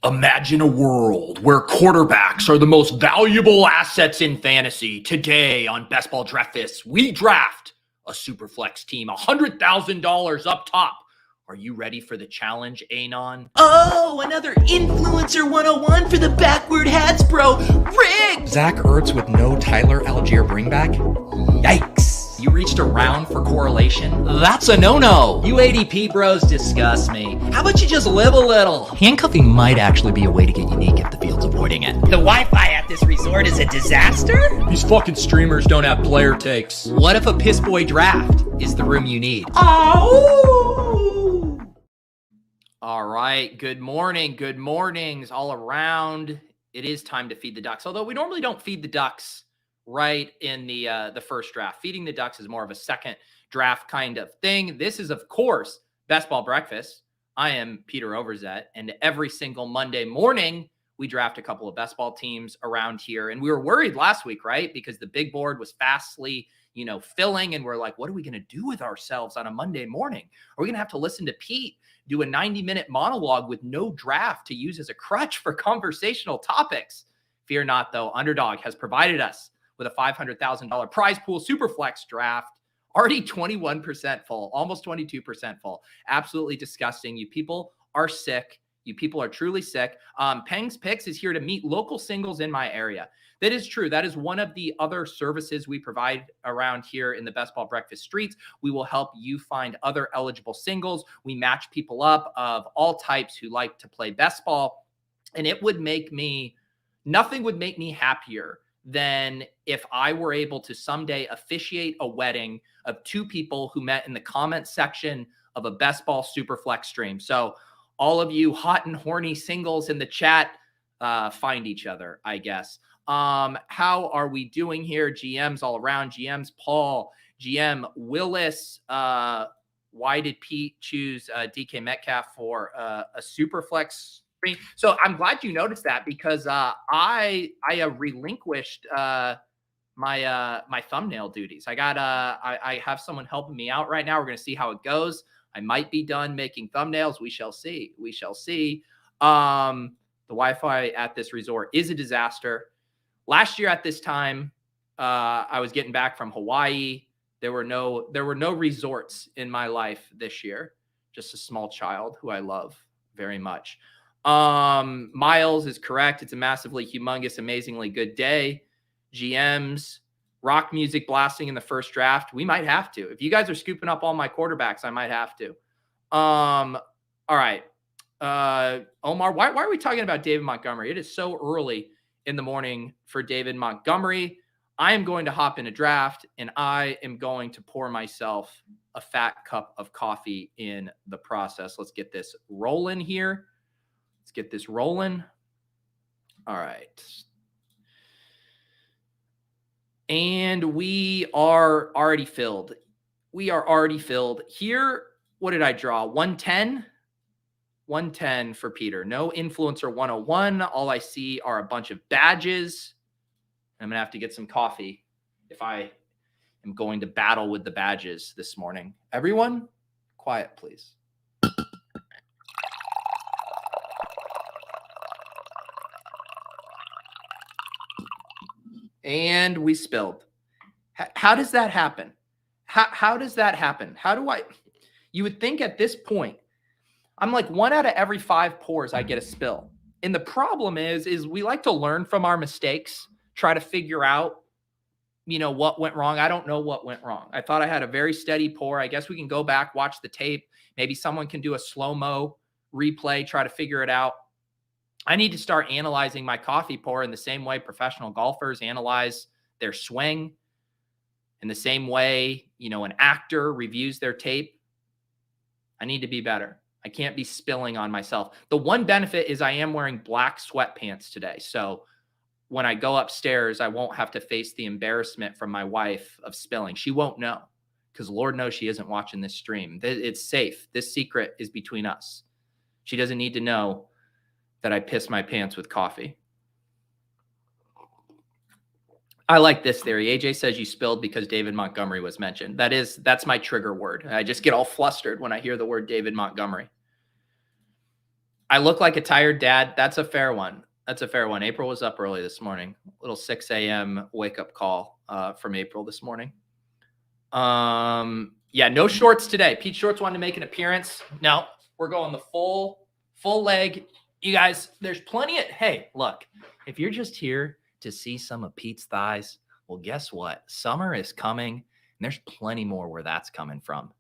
Imagine a world where quarterbacks are the most valuable assets in fantasy. Today on Best Ball Draft This, we draft a Superflex team, $100,000 up top. Are you ready for the challenge, Anon? Oh, another Influencer 101 for the backward hats, bro. Rigged! Zach Ertz with no Tyler Algier bringback? Yikes. You reached around for correlation? That's a no-no. You ADP bros disgust me. How about you just live a little? Handcuffing might actually be a way to get unique if the field's avoiding it. The Wi-Fi at this resort is a disaster? These fucking streamers don't have player takes. What if a piss boy draft is the room you need? Oh! All right. Good morning. Good mornings all around. It is time to feed the ducks. Although we normally don't feed the ducks right in the first draft. Feeding the ducks is more of a second draft kind of thing. This is, of course, Best Ball Breakfast. I am Peter Overzet, and every single Monday morning, we draft a couple of best ball teams around here. And we were worried last week, right? Because the big board was fastly, filling, and we're like, what are we going to do with ourselves on a Monday morning? Are we going to have to listen to Pete do a 90-minute monologue with no draft to use as a crutch for conversational topics? Fear not, though. Underdog has provided us with a $500,000 prize pool Superflex draft, already 21% full, almost 22% full. Absolutely disgusting. You people are sick. You people are truly sick. Peng's Picks is here to meet local singles in my area. That is true. That is one of the other services we provide around here in the Best Ball Breakfast streets. We will help you find other eligible singles. We match people up of all types who like to play best ball. And nothing would make me happier than if I were able to someday officiate a wedding of two people who met in the comment section of a Best Ball Superflex stream. So all of you hot and horny singles in the chat, find each other, I guess. How are we doing here? GMs all around. GMs, Paul, GM Willis. Why did Pete choose DK Metcalf for a Superflex? So I'm glad you noticed that, because I relinquished my thumbnail duties. I have someone helping me out right now. We're going to see how it goes. I might be done making thumbnails. We shall see. We shall see. The Wi-Fi at this resort is a disaster. Last year at this time, I was getting back from Hawaii. There were no resorts in my life this year. Just a small child who I love very much. Miles is correct. It's a massively humongous, amazingly good day. GMs, rock music blasting in the first draft. We might have to. If you guys are scooping up all my quarterbacks, I might have to. All right. Omar, why are we talking about David Montgomery? It is so early in the morning for David Montgomery. I am going to hop in a draft, and I am going to pour myself a fat cup of coffee in the process. Let's get this rolling here. Let's get this rolling. All right. And we are already filled. We are already filled. Here, what did I draw? 110? 110 for Peter. No Influencer 101. All I see are a bunch of badges. I'm going to have to get some coffee if I am going to battle with the badges this morning. Everyone, quiet, please. And we spilled. How does that happen? How does that happen? You would think at this point, I'm like 1 out of every 5 pours, I get a spill. And the problem is we like to learn from our mistakes, try to figure out, what went wrong. I don't know what went wrong. I thought I had a very steady pour. I guess we can go back, watch the tape. Maybe someone can do a slow-mo replay, try to figure it out. I need to start analyzing my coffee pour in the same way professional golfers analyze their swing, in the same way, an actor reviews their tape. I need to be better. I can't be spilling on myself. The one benefit is I am wearing black sweatpants today. So when I go upstairs, I won't have to face the embarrassment from my wife of spilling. She won't know, because Lord knows she isn't watching this stream. It's safe. This secret is between us. She doesn't need to know that I piss my pants with coffee. I like this theory. AJ says you spilled because David Montgomery was mentioned. That's my trigger word. I just get all flustered when I hear the word David Montgomery. I look like a tired dad. That's a fair one. That's a fair one. April was up early this morning. Little 6 a.m. wake up call from April this morning. Yeah, no shorts today. Pete Shorts wanted to make an appearance. No, we're going the full leg. You guys, there's plenty of, hey, look, if you're just here to see some of Pete's thighs, well, guess what? Summer is coming, and there's plenty more where that's coming from.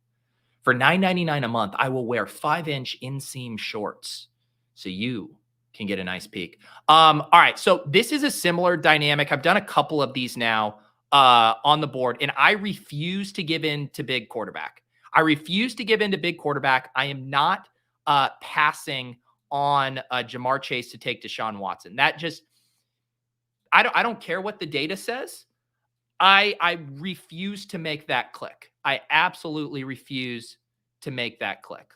For $9.99 a month, I will wear 5-inch inseam shorts so you can get a nice peek. All right, so this is a similar dynamic. I've done a couple of these now on the board, and I refuse to give in to big quarterback. I refuse to give in to big quarterback. I am not passing on Ja'Marr Chase to take Deshaun Watson. That just, I don't care what the data says. I refuse to make that click. I absolutely refuse to make that click.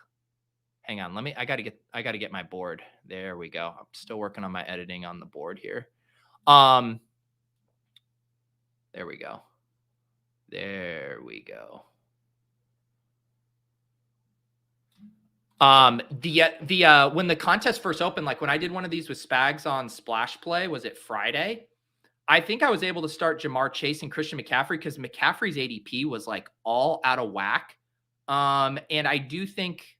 Hang on, I gotta get my board. There we go. I'm still working on my editing on the board here. There we go. There we go. When the contest first opened, like when I did one of these with Spags on Splash Play, was it Friday? I think I was able to start Ja'Marr Chase and Christian McCaffrey because McCaffrey's ADP was like all out of whack. And I do think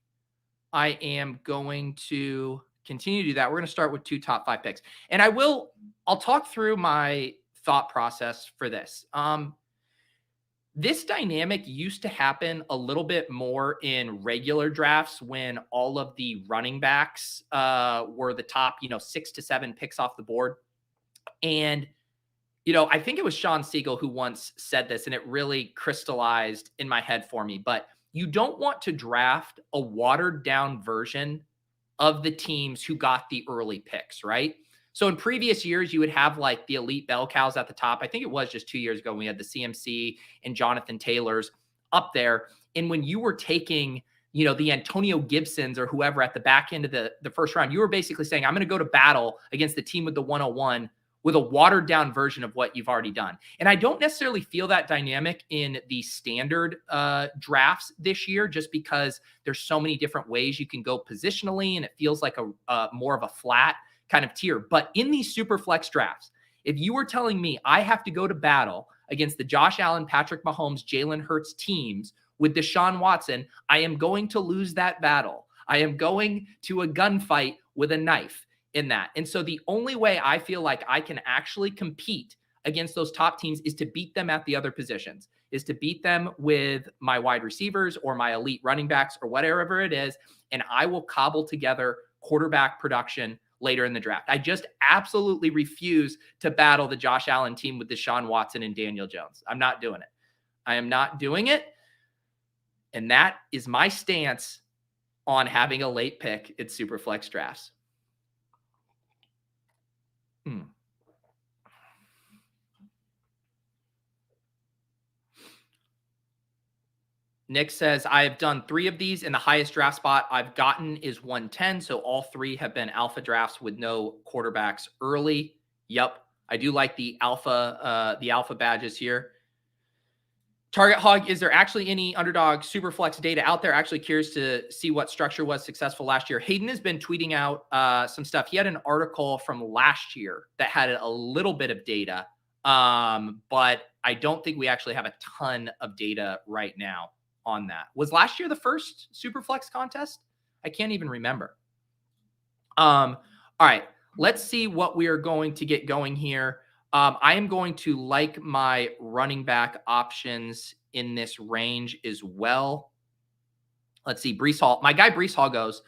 I am going to continue to do that. We're going to start with 2 top 5 picks. And I'll talk through my thought process for this. This dynamic used to happen a little bit more in regular drafts when all of the running backs were the top, 6 to 7 picks off the board. And I think it was Sean Siegel who once said this, and it really crystallized in my head for me. But you don't want to draft a watered down version of the teams who got the early picks, right? So in previous years, you would have like the elite bell cows at the top. I think it was just 2 years ago, we had the CMC and Jonathan Taylors up there. And when you were taking, the Antonio Gibsons or whoever at the back end of the first round, you were basically saying, I'm going to go to battle against the team with the 101 with a watered down version of what you've already done. And I don't necessarily feel that dynamic in the standard drafts this year, just because there's so many different ways you can go positionally, and it feels like a more of a flat kind of tier. But in these Superflex drafts, if you were telling me I have to go to battle against the Josh Allen, Patrick Mahomes, Jalen Hurts teams with Deshaun Watson, I am going to lose that battle. I am going to a gunfight with a knife in that. And so the only way I feel like I can actually compete against those top teams is to beat them at the other positions, is to beat them with my wide receivers or my elite running backs or whatever it is. And I will cobble together quarterback production later in the draft. I just absolutely refuse to battle the Josh Allen team with Deshaun Watson and Daniel Jones. I'm not doing it. I am not doing it. And that is my stance on having a late pick at Superflex drafts. Nick says, I have done 3 of these, and the highest draft spot I've gotten is 110. So all 3 have been alpha drafts with no quarterbacks early. Yep. I do like the alpha badges here. Target Hog, is there actually any Underdog Superflex data out there? Actually curious to see what structure was successful last year. Hayden has been tweeting out some stuff. He had an article from last year that had a little bit of data, but I don't think we actually have a ton of data right now on that. Was last year the first Superflex contest? I can't even remember. All right, let's see what we are going to get going here. I am going to like my running back options in this range as well. Let's see, Breece Hall. My guy Breece Hall goes.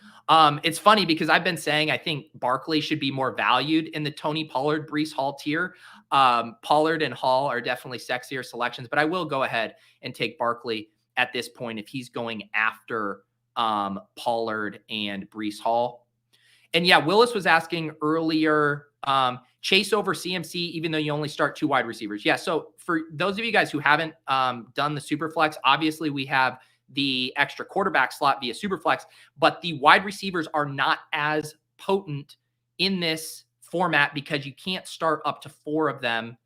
It's funny because I've been saying I think Barkley should be more valued in the Tony Pollard, Breece Hall tier. Pollard and Hall are definitely sexier selections, but I will go ahead and take Barkley at this point if he's going after Pollard and Breece Hall. And yeah, Willis was asking earlier, Chase over CMC, even though you only start 2 wide receivers. Yeah, so for those of you guys who haven't done the Superflex, obviously we have the extra quarterback slot via Superflex, but the wide receivers are not as potent in this format because you can't start up to 4 of them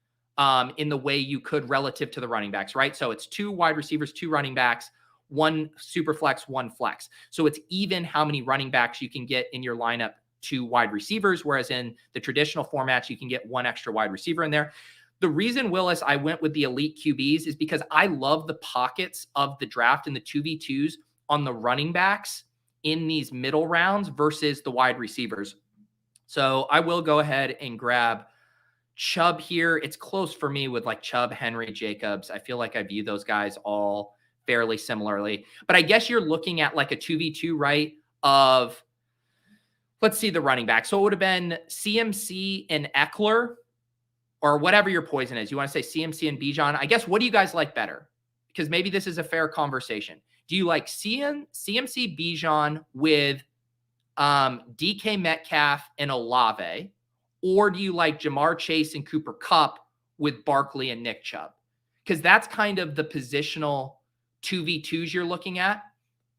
in the way you could relative to the running backs, right? So it's 2 wide receivers, 2 running backs, one super flex, one flex. So it's even how many running backs you can get in your lineup to wide receivers, whereas in the traditional formats, you can get one extra wide receiver in there. The reason, Willis, I went with the elite QBs is because I love the pockets of the draft and the 2v2s on the running backs in these middle rounds versus the wide receivers. So I will go ahead and grab Chubb here. It's close for me with like Chubb, Henry, Jacobs. I feel like I view those guys all fairly similarly. But I guess you're looking at like a 2v2, right? Of, let's see the running back. So it would have been CMC and Eckler, or whatever your poison is. You want to say CMC and Bijan? I guess, what do you guys like better? Because maybe this is a fair conversation. Do you like CMC Bijan with DK Metcalf and Olave? Or do you like Ja'Marr Chase and Cooper Kupp with Barkley and Nick Chubb? Because that's kind of the positional 2v2s you're looking at.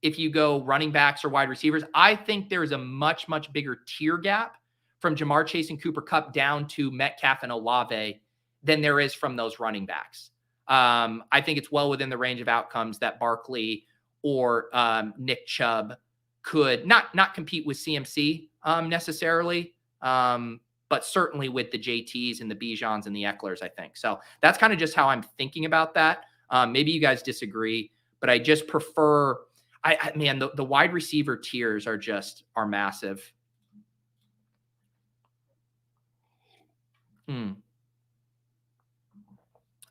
If you go running backs or wide receivers, I think there's a much, much bigger tier gap from Ja'Marr Chase and Cooper Kupp down to Metcalf and Olave than there is from those running backs. I think it's well within the range of outcomes that Barkley or Nick Chubb could not compete with CMC necessarily, but certainly with the JTs and the Bijans and the Ecklers, I think. So that's kind of just how I'm thinking about that. Maybe you guys disagree, but I just prefer, man, the wide receiver tiers are massive.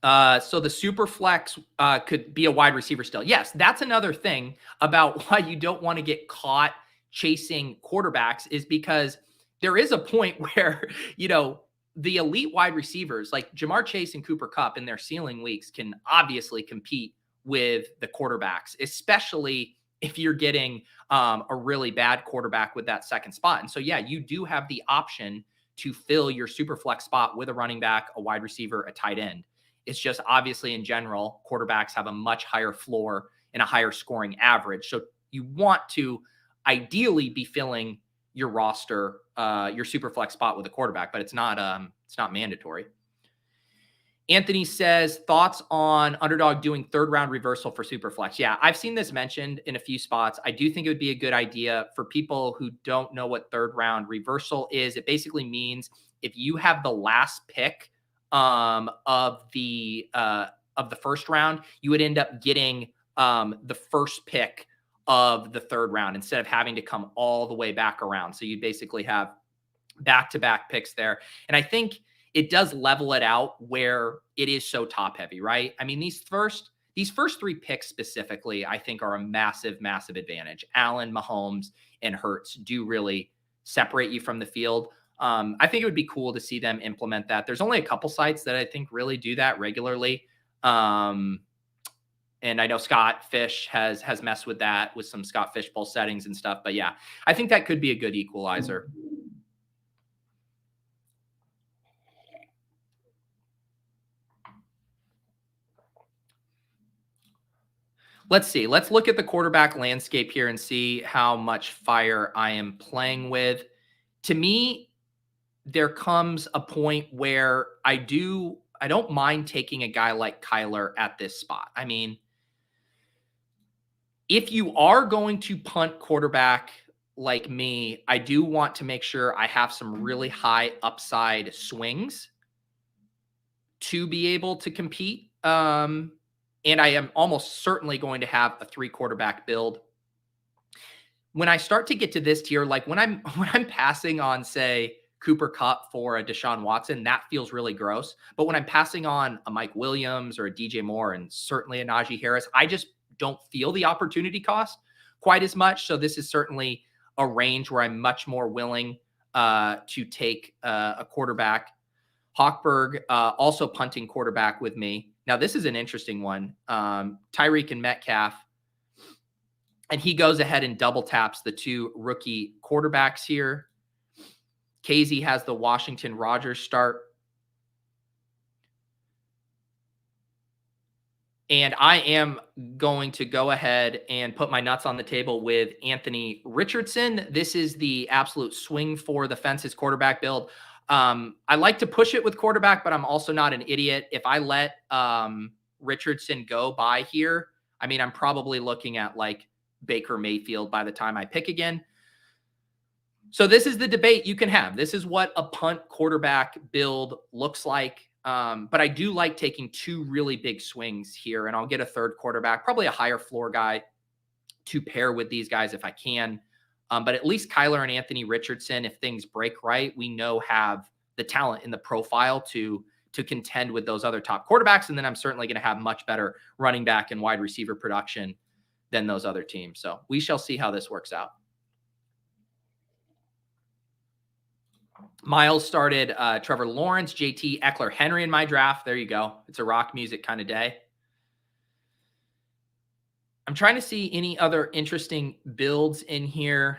So the Superflex could be a wide receiver still. Yes, that's another thing about why you don't want to get caught chasing quarterbacks, is because there is a point where, the elite wide receivers like Ja'Marr Chase and Cooper Kupp in their ceiling weeks can obviously compete with the quarterbacks, especially if you're getting a really bad quarterback with that second spot. And so, yeah, you do have the option to fill your super flex spot with a running back, a wide receiver, a tight end. It's just obviously in general, quarterbacks have a much higher floor and a higher scoring average. So you want to ideally be filling your roster, your super flex spot with a quarterback, but it's not mandatory. Anthony says, thoughts on Underdog doing third round reversal for Superflex? Yeah, I've seen this mentioned in a few spots. I do think it would be a good idea for people who don't know what third round reversal is. It basically means if you have the last pick of the first round, you would end up getting the first pick of the third round instead of having to come all the way back around. So you basically have back-to-back picks there. And I think it does level it out where it is so top heavy, right? I mean, these first three picks specifically, I think are a massive, massive advantage. Allen, Mahomes, and Hurts do really separate you from the field. I think it would be cool to see them implement that. There's only a couple sites that I think really do that regularly. And I know Scott Fish has messed with that with some Scott Fishbowl settings and stuff. But yeah, I think that could be a good equalizer. Let's see. Let's look at the quarterback landscape here and see how much fire I am playing with. To me, there comes a point where I don't mind taking a guy like Kyler at this spot. I mean, if you are going to punt quarterback like me, I do want to make sure I have some really high upside swings to be able to compete. And I am almost certainly going to have a 3 quarterback build. When I start to get to this tier, like when I'm passing on, say, Cooper Kupp for a Deshaun Watson, that feels really gross. But when I'm passing on a Mike Williams or a DJ Moore and certainly a Najee Harris, I just don't feel the opportunity cost quite as much. So this is certainly a range where I'm much more willing to take a quarterback. Hawkberg also punting quarterback with me. Now, this is an interesting one. Tyreek and Metcalf. And he goes ahead and double taps the 2 rookie quarterbacks here. Casey has the Washington Rodgers start. And I am going to go ahead and put my nuts on the table with Anthony Richardson. This is the absolute swing for the fences quarterback build. I like to push it with quarterback, but I'm also not an idiot. If I let Richardson go by here, I mean, I'm probably looking at like Baker Mayfield by the time I pick again. So this is the debate you can have. This is what a punt quarterback build looks like. But I do like taking two really big swings here, and I'll get a third quarterback, probably a higher floor guy to pair with these guys if I can. But at least Kyler and Anthony Richardson, if things break right, we know have the talent in the profile to contend with those other top quarterbacks. And then I'm certainly going to have much better running back and wide receiver production than those other teams. So we shall see how this works out. Miles started Trevor Lawrence, JT, Eckler, Henry in my draft. There you go. It's a rock music kind of day. I'm trying to see any other interesting builds in here.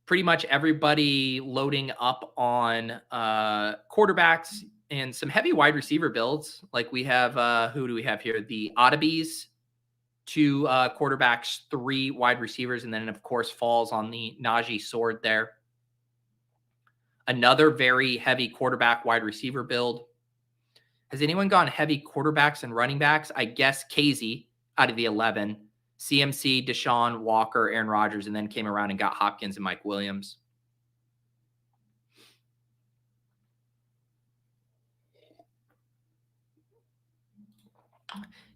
Pretty much everybody loading up on quarterbacks and some heavy wide receiver builds. Like we have, who do we have here? The Oddibies, 2 quarterbacks, 3 wide receivers, and then of course falls on the Najee sword there. Another very heavy quarterback wide receiver build. Has anyone gone heavy quarterbacks and running backs? I guess Casey out of the 11. CMC, Deshaun, Walker, Aaron Rodgers, and then came around and got Hopkins and Mike Williams.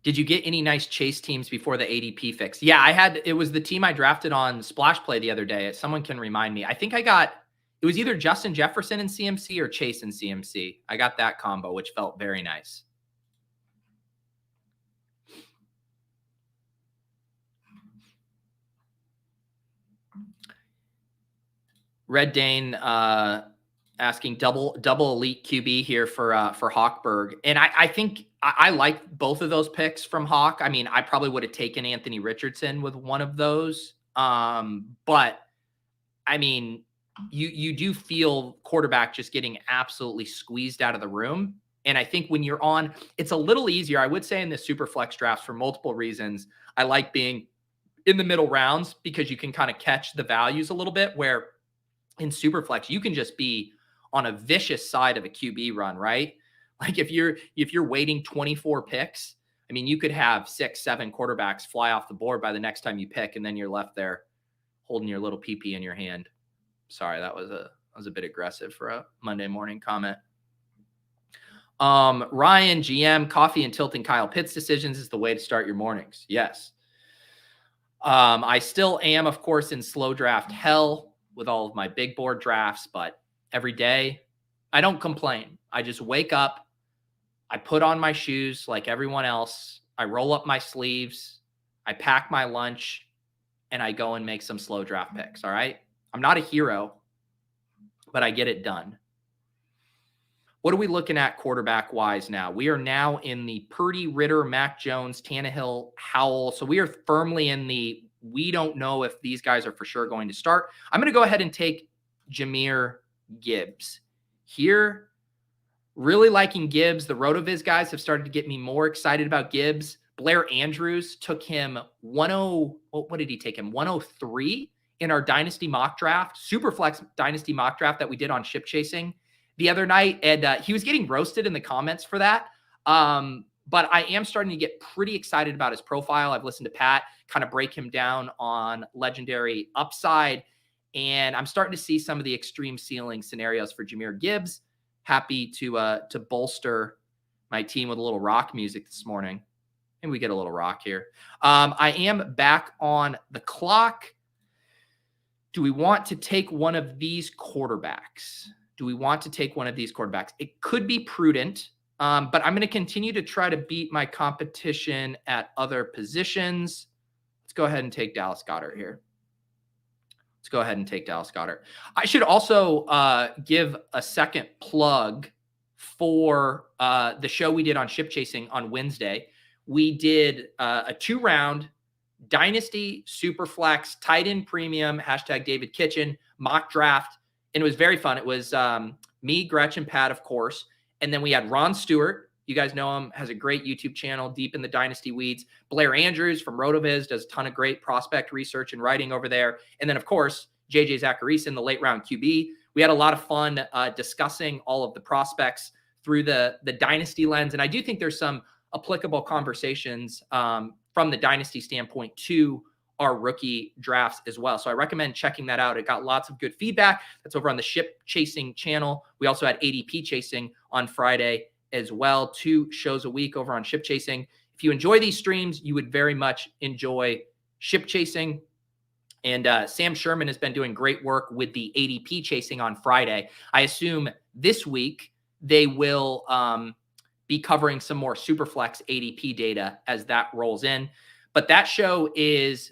Did you get any nice chase teams before the ADP fix? Yeah, it was the team I drafted on Splash Play the other day. Someone can remind me. I think it was either Justin Jefferson and CMC or Chase and CMC. I got that combo, which felt very nice. Red Dane asking double elite QB here for Hawkberg. And I think I like both of those picks from Hawk. I mean, I probably would have taken Anthony Richardson with one of those. But I mean, you do feel quarterback just getting absolutely squeezed out of the room. And I think when you're on, it's a little easier. I would say in the Superflex drafts for multiple reasons. I like being in the middle rounds because you can kind of catch the values a little bit, where in Superflex, you can just be on a vicious side of a QB run, right? Like if you're waiting 24 picks, I mean, you could have 6, 7 quarterbacks fly off the board by the next time you pick, and then you're left there holding your little PP in your hand. Sorry, that was a bit aggressive for a Monday morning comment. Ryan, GM, coffee and tilting Kyle Pitts decisions is the way to start your mornings. Yes. I still am, of course, in slow draft hell with all of my big board drafts, but every day I don't complain. I just wake up, I put on my shoes like everyone else, I roll up my sleeves, I pack my lunch, and I go and make some slow draft picks. All right. I'm not a hero, but I get it done. What are we looking at quarterback wise now? We are now in the Purdy, Ritter, Mac Jones, Tannehill, Howell. So we are firmly in we don't know if these guys are for sure going to start. I'm going to go ahead and take Jahmyr Gibbs here. Really liking Gibbs. The RotoViz guys have started to get me more excited about Gibbs. Blair Andrews took him what did he take him? 103 in our Dynasty mock draft, Superflex Dynasty mock draft that we did on Ship Chasing the other night. And he was getting roasted in the comments for that. But I am starting to get pretty excited about his profile. I've listened to Pat kind of break him down on legendary upside, and I'm starting to see some of the extreme ceiling scenarios for Jahmyr Gibbs. Happy to bolster my team with a little rock music this morning. And we get a little rock here. I am back on the clock. Do we want to take one of these quarterbacks? It could be prudent. But I'm going to continue to try to beat my competition at other positions. Let's go ahead and take Dallas Goedert here. I should also give a second plug for the show we did on Ship Chasing on Wednesday. We did a 2-round Dynasty, Superflex, tight end premium, #David Kitchen, mock draft. And it was very fun. It was me, Gretchen, Pat, of course. And then we had Ron Stewart. You guys know him, has a great YouTube channel, deep in the Dynasty weeds. Blair Andrews from RotoViz does a ton of great prospect research and writing over there. And then, of course, JJ Zachariason, the late round QB. We had a lot of fun discussing all of the prospects through the Dynasty lens. And I do think there's some applicable conversations from the dynasty standpoint to our rookie drafts as well. So I recommend checking that out. It got lots of good feedback. That's over on the Ship Chasing channel. We also had ADP Chasing on Friday as well. 2 shows a week over on Ship Chasing. If you enjoy these streams, you would very much enjoy Ship Chasing. And Sam Sherman has been doing great work with the ADP Chasing on Friday. I assume this week they will be covering some more Superflex ADP data as that rolls in. But that show is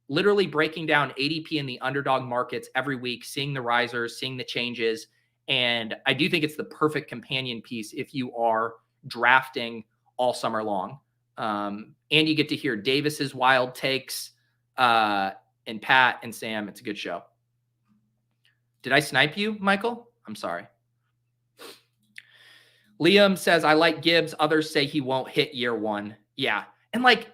literally breaking down ADP in the underdog markets every week, seeing the risers, seeing the changes. And I do think it's the perfect companion piece if you are drafting all summer long. And you get to hear Davis's wild takes, and Pat and Sam. It's a good show. Did I snipe you, Michael? I'm sorry. Liam says, I like Gibbs. Others say he won't hit year 1. Yeah. And I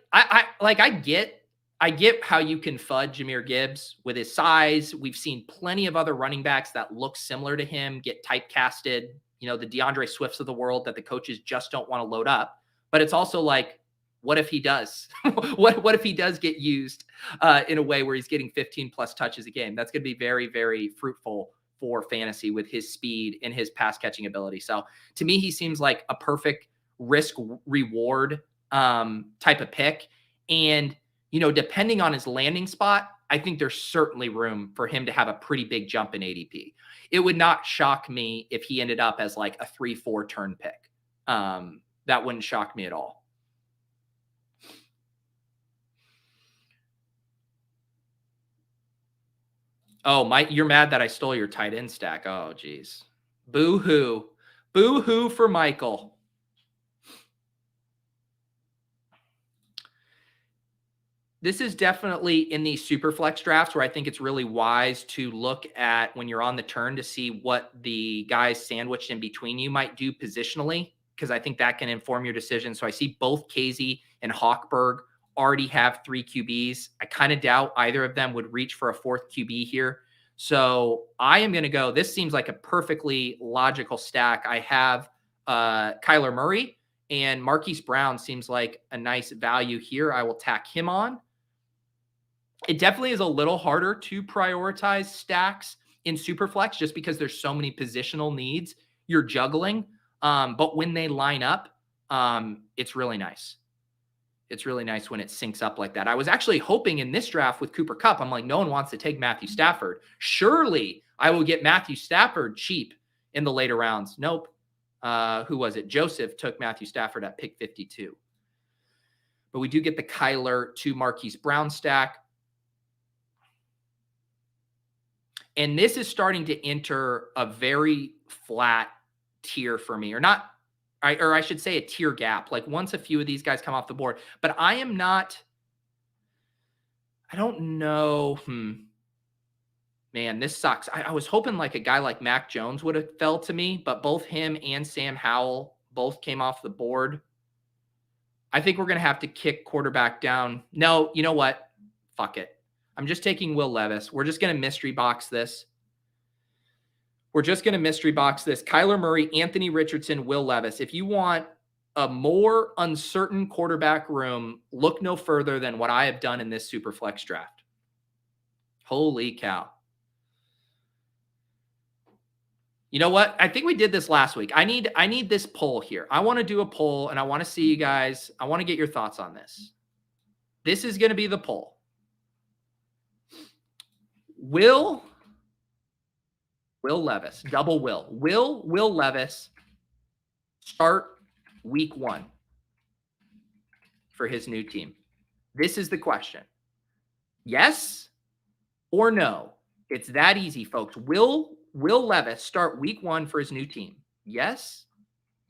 get how you can fudge Jahmyr Gibbs with his size. We've seen plenty of other running backs that look similar to him get typecasted, the DeAndre Swifts of the world that the coaches just don't want to load up. But it's also like, what if he does? what if he does get used in a way where he's getting 15 plus touches a game? That's going to be very, very fruitful for fantasy with his speed and his pass catching ability. So to me, he seems like a perfect risk reward type of pick. And, depending on his landing spot, I think there's certainly room for him to have a pretty big jump in ADP. It would not shock me if he ended up as like a 3-4 turn pick. That wouldn't shock me at all. Oh, Mike, you're mad that I stole your tight end stack. Oh, geez. Boo-hoo. Boo-hoo for Michael. This is definitely in the Superflex drafts where I think it's really wise to look at when you're on the turn to see what the guys sandwiched in between you might do positionally, because I think that can inform your decision. So I see both Casey and Hochberg already have 3 QBs. I kind of doubt either of them would reach for a 4th QB here. So I am going to go, this seems like a perfectly logical stack. I have Kyler Murray, and Marquise Brown seems like a nice value here. I will tack him on. It definitely is a little harder to prioritize stacks in Superflex just because there's so many positional needs you're juggling. But when they line up, it's really nice. It's really nice when it syncs up like that. I was actually hoping in this draft with Cooper Kupp, I'm like, no one wants to take Matthew Stafford. Surely I will get Matthew Stafford cheap in the later rounds. Nope. Who was it? Joseph took Matthew Stafford at pick 52. But we do get the Kyler to Marquise Brown stack. And this is starting to enter a very flat tier for me, or I should say a tier gap. Like once a few of these guys come off the board, but I don't know. Man, this sucks. I was hoping like a guy like Mac Jones would have fell to me, but both him and Sam Howell both came off the board. I think we're going to have to kick quarterback down. No, you know what? Fuck it. I'm just taking Will Levis. We're just going to mystery box this. Kyler Murray, Anthony Richardson, Will Levis. If you want a more uncertain quarterback room, look no further than what I have done in this Superflex draft. Holy cow. You know what? I think we did this last week. I need this poll here. I want to do a poll, and I want to see you guys. I want to get your thoughts on this. This is going to be the poll. Will Levis, double Will. Will Levis start week 1 for his new team? This is the question. Yes or no? It's that easy, folks. Will Levis start week 1 for his new team? Yes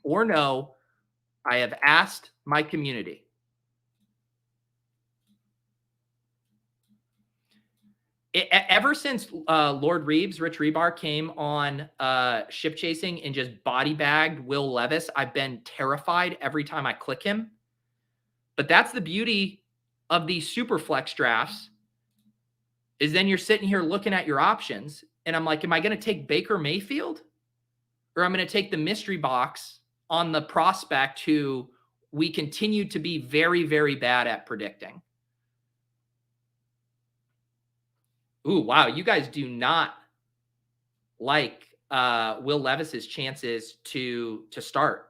or no? I have asked my community. Ever since Lord Reeves, Rich Rebar, came on Ship Chasing and just body bagged Will Levis, I've been terrified every time I click him. But that's the beauty of these Superflex drafts, is then you're sitting here looking at your options, and I'm like, am I going to take Baker Mayfield? Or I'm going to take the mystery box on the prospect who we continue to be very, very bad at predicting. Ooh, wow. You guys do not like Will Levis's chances to start.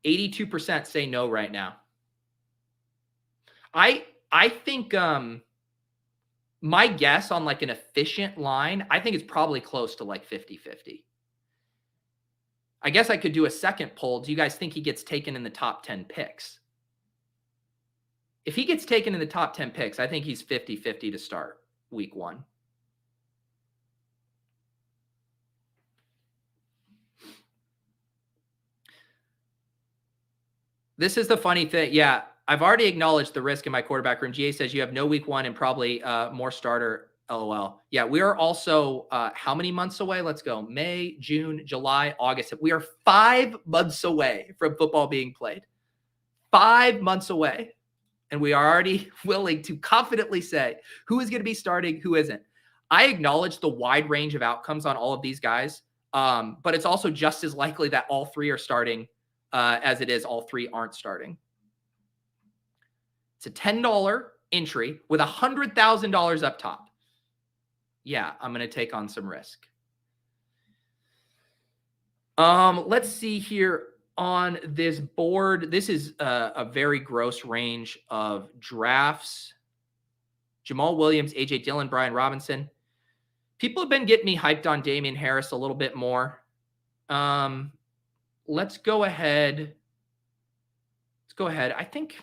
82% say no right now. I think my guess on like an efficient line, I think it's probably close to like 50-50. I guess I could do a second poll. Do you guys think he gets taken in the top 10 picks? If he gets taken in the top 10 picks, I think he's 50-50 to start week 1. This is the funny thing. Yeah, I've already acknowledged the risk in my quarterback room. GA says you have no week 1 and probably more starter. LOL. Yeah, we are also how many months away? Let's go. May, June, July, August. We are 5 months away from football being played. 5 months away. And we are already willing to confidently say who is going to be starting, who isn't. I acknowledge the wide range of outcomes on all of these guys, but it's also just as likely that all 3 are starting as it is all 3 aren't starting. It's a $10 entry with $100,000 up top. Yeah, I'm going to take on some risk. Let's see here on this board. This is a very gross range of drafts. Jamal Williams, A.J. Dillon, Brian Robinson. People have been getting me hyped on Damien Harris a little bit more. Let's go ahead. I think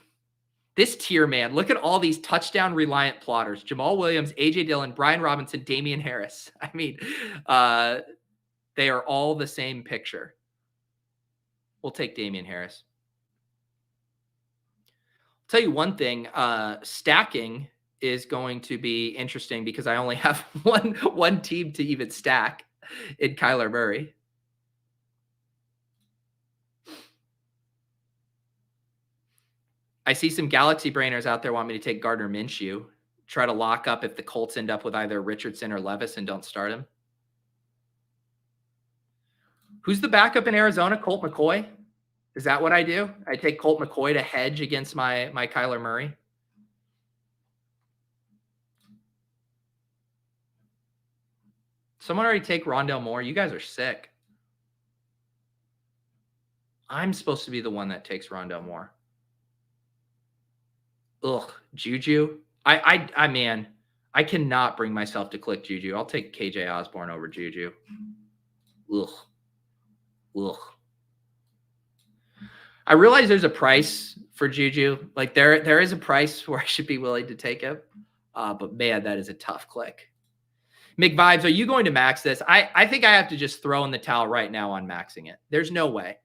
this tier, man, look at all these touchdown reliant plotters. Jamal Williams, A.J. Dillon, Brian Robinson, Damien Harris. I mean, they are all the same picture. We'll take Damien Harris. I'll tell you one thing, stacking is going to be interesting because I only have one team to even stack in Kyler Murray. I see some Galaxy brainers out there want me to take Gardner Minshew, try to lock up if the Colts end up with either Richardson or Levis and don't start him. Who's the backup in Arizona? Colt McCoy? Is that what I do? I take Colt McCoy to hedge against my Kyler Murray? Someone already take Rondale Moore. You guys are sick. I'm supposed to be the one that takes Rondale Moore. Ugh, Juju. Man, I cannot bring myself to click Juju. I'll take KJ Osborne over Juju. Ugh. I realize there's a price for Juju. Like there is a price where I should be willing to take him. But man, that is a tough click. McVibes, are you going to max this? I think I have to just throw in the towel right now on maxing it. There's no way.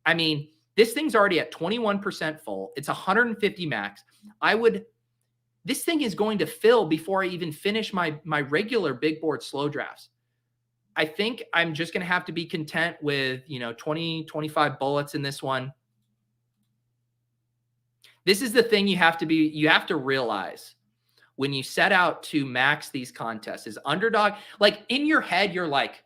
I mean, this thing's already at 21% full. It's 150 max. This thing is going to fill before I even finish my regular big board slow drafts. I think I'm just going to have to be content with, 20, 25 bullets in this one. This is the thing you have to realize when you set out to max these contests is Underdog. Like in your head, you're like,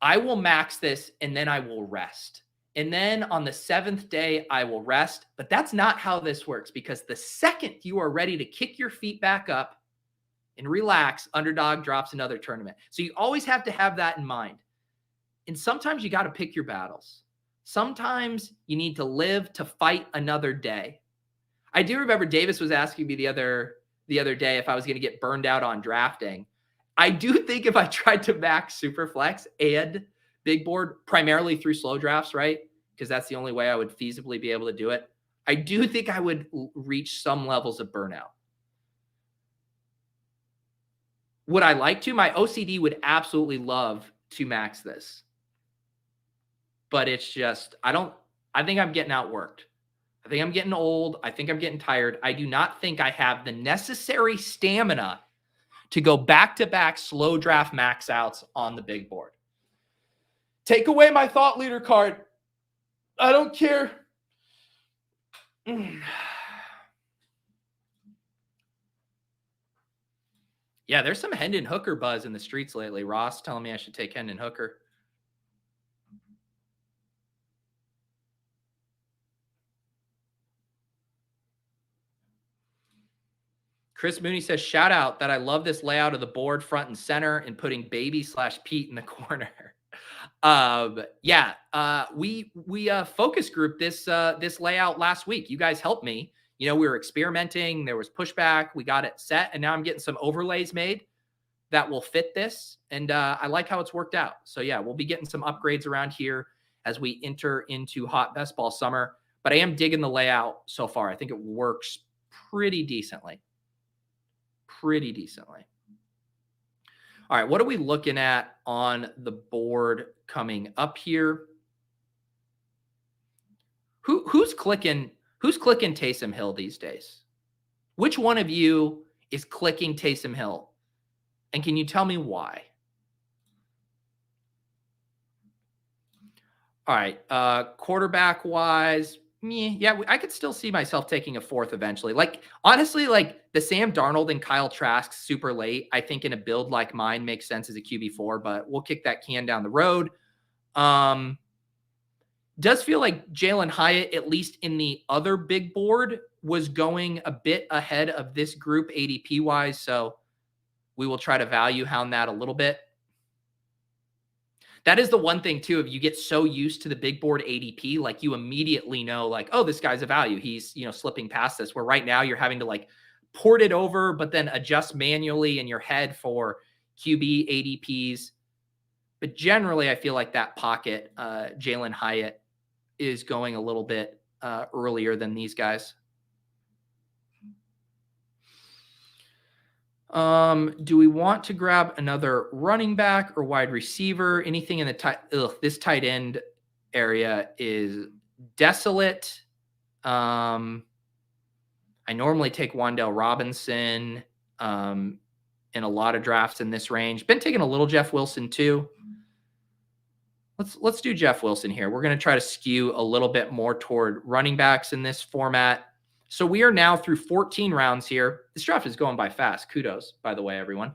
I will max this and then I will rest. And then on the 7th day, I will rest. But that's not how this works, because the second you are ready to kick your feet back up and relax, Underdog drops another tournament. So you always have to have that in mind. And sometimes you got to pick your battles. Sometimes you need to live to fight another day. I do remember Davis was asking me the other day if I was going to get burned out on drafting. I do think if I tried to max Superflex and big board primarily through slow drafts, right? Because that's the only way I would feasibly be able to do it. I do think I would reach some levels of burnout. Would I like to? My OCD would absolutely love to max this. But it's just, I think I'm getting outworked. I think I'm getting old. I think I'm getting tired. I do not think I have the necessary stamina to go back-to-back slow draft max outs on the big board. Take away my thought leader card. I don't care. Yeah, there's some Hendon Hooker buzz in the streets lately. Ross telling me I should take Hendon Hooker. Chris Mooney says, shout out that I love this layout of the board front and center and putting baby/Pete in the corner. We focus group this layout last week. You guys helped me. We were experimenting. There was pushback. We got it set. And now I'm getting some overlays made that will fit this. And I like how it's worked out. So yeah, we'll be getting some upgrades around here as we enter into hot best ball summer. But I am digging the layout so far. I think it works pretty decently. All right, what are we looking at on the board coming up here? Who's clicking Taysom Hill these days? Which one of you is clicking Taysom Hill? And can you tell me why? All right, quarterback wise, yeah, I could still see myself taking a fourth eventually. Like, honestly, like the Sam Darnold and Kyle Trask super late, I think in a build like mine makes sense as a QB4, but we'll kick that can down the road. Does feel like Jalen Hyatt, at least in the other big board, was going a bit ahead of this group ADP wise. So we will try to value hound that a little bit. That is the one thing too, if you get so used to the big board ADP, like you immediately know like, oh, this guy's a value. He's, slipping past this, where right now you're having to like port it over, but then adjust manually in your head for QB ADPs. But generally I feel like that pocket, Jalen Hyatt is going a little bit earlier than these guys. Do we want to grab another running back or wide receiver? Anything in the this tight end area is desolate. I normally take Wan'Dale Robinson in a lot of drafts in this range. Been taking a little Jeff Wilson too. Let's do Jeff Wilson here. We're going to try to skew a little bit more toward running backs in this format. So we are now through 14 rounds here. This draft is going by fast. Kudos, by the way, everyone.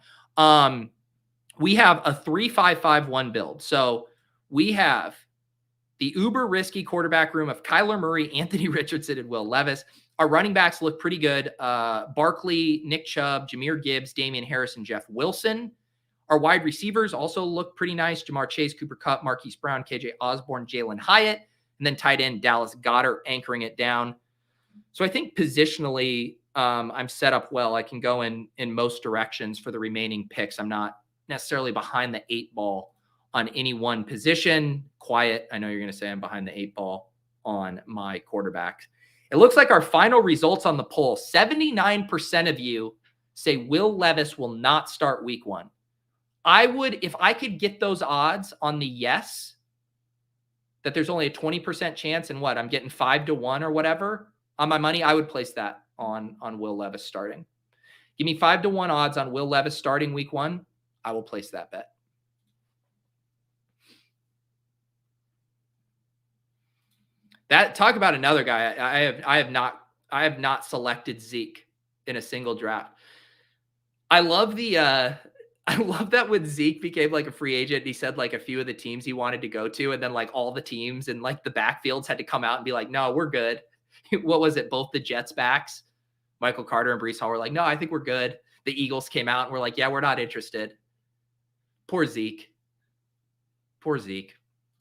We have a 3-5-5-1 build. So we have the uber risky quarterback room of Kyler Murray, Anthony Richardson, and Will Levis. Our running backs look pretty good. Barkley, Nick Chubb, Jahmyr Gibbs, Damian Harris, and Jeff Wilson. Our wide receivers also look pretty nice. Jamar Chase, Cooper Kupp, Marquise Brown, KJ Osborne, Jalen Hyatt, and then tight end Dallas Goedert anchoring it down. So I think positionally, I'm set up well. I can go in most directions for the remaining picks. I'm not necessarily behind the 8 ball on any one position. Quiet. I know you're going to say I'm behind the 8 ball on my quarterback. It looks like our final results on the poll, 79% of you say Will Levis will not start week 1. I would, if I could get those odds on the yes, that there's only a 20% chance and what, I'm getting 5-1 or whatever on my money, I would place that on Will Levis starting. Give me 5-1 odds on Will Levis starting week 1. I will place that bet. That, talk about another guy. I have not selected Zeke in a single draft. I love that when Zeke became like a free agent, he said like a few of the teams he wanted to go to, and then like all the teams and like the backfields had to come out and be like, no, we're good. What was it? Both the Jets backs, Michael Carter and Breece Hall, were like, no, I think we're good. The Eagles came out and were like, yeah, we're not interested. Poor Zeke.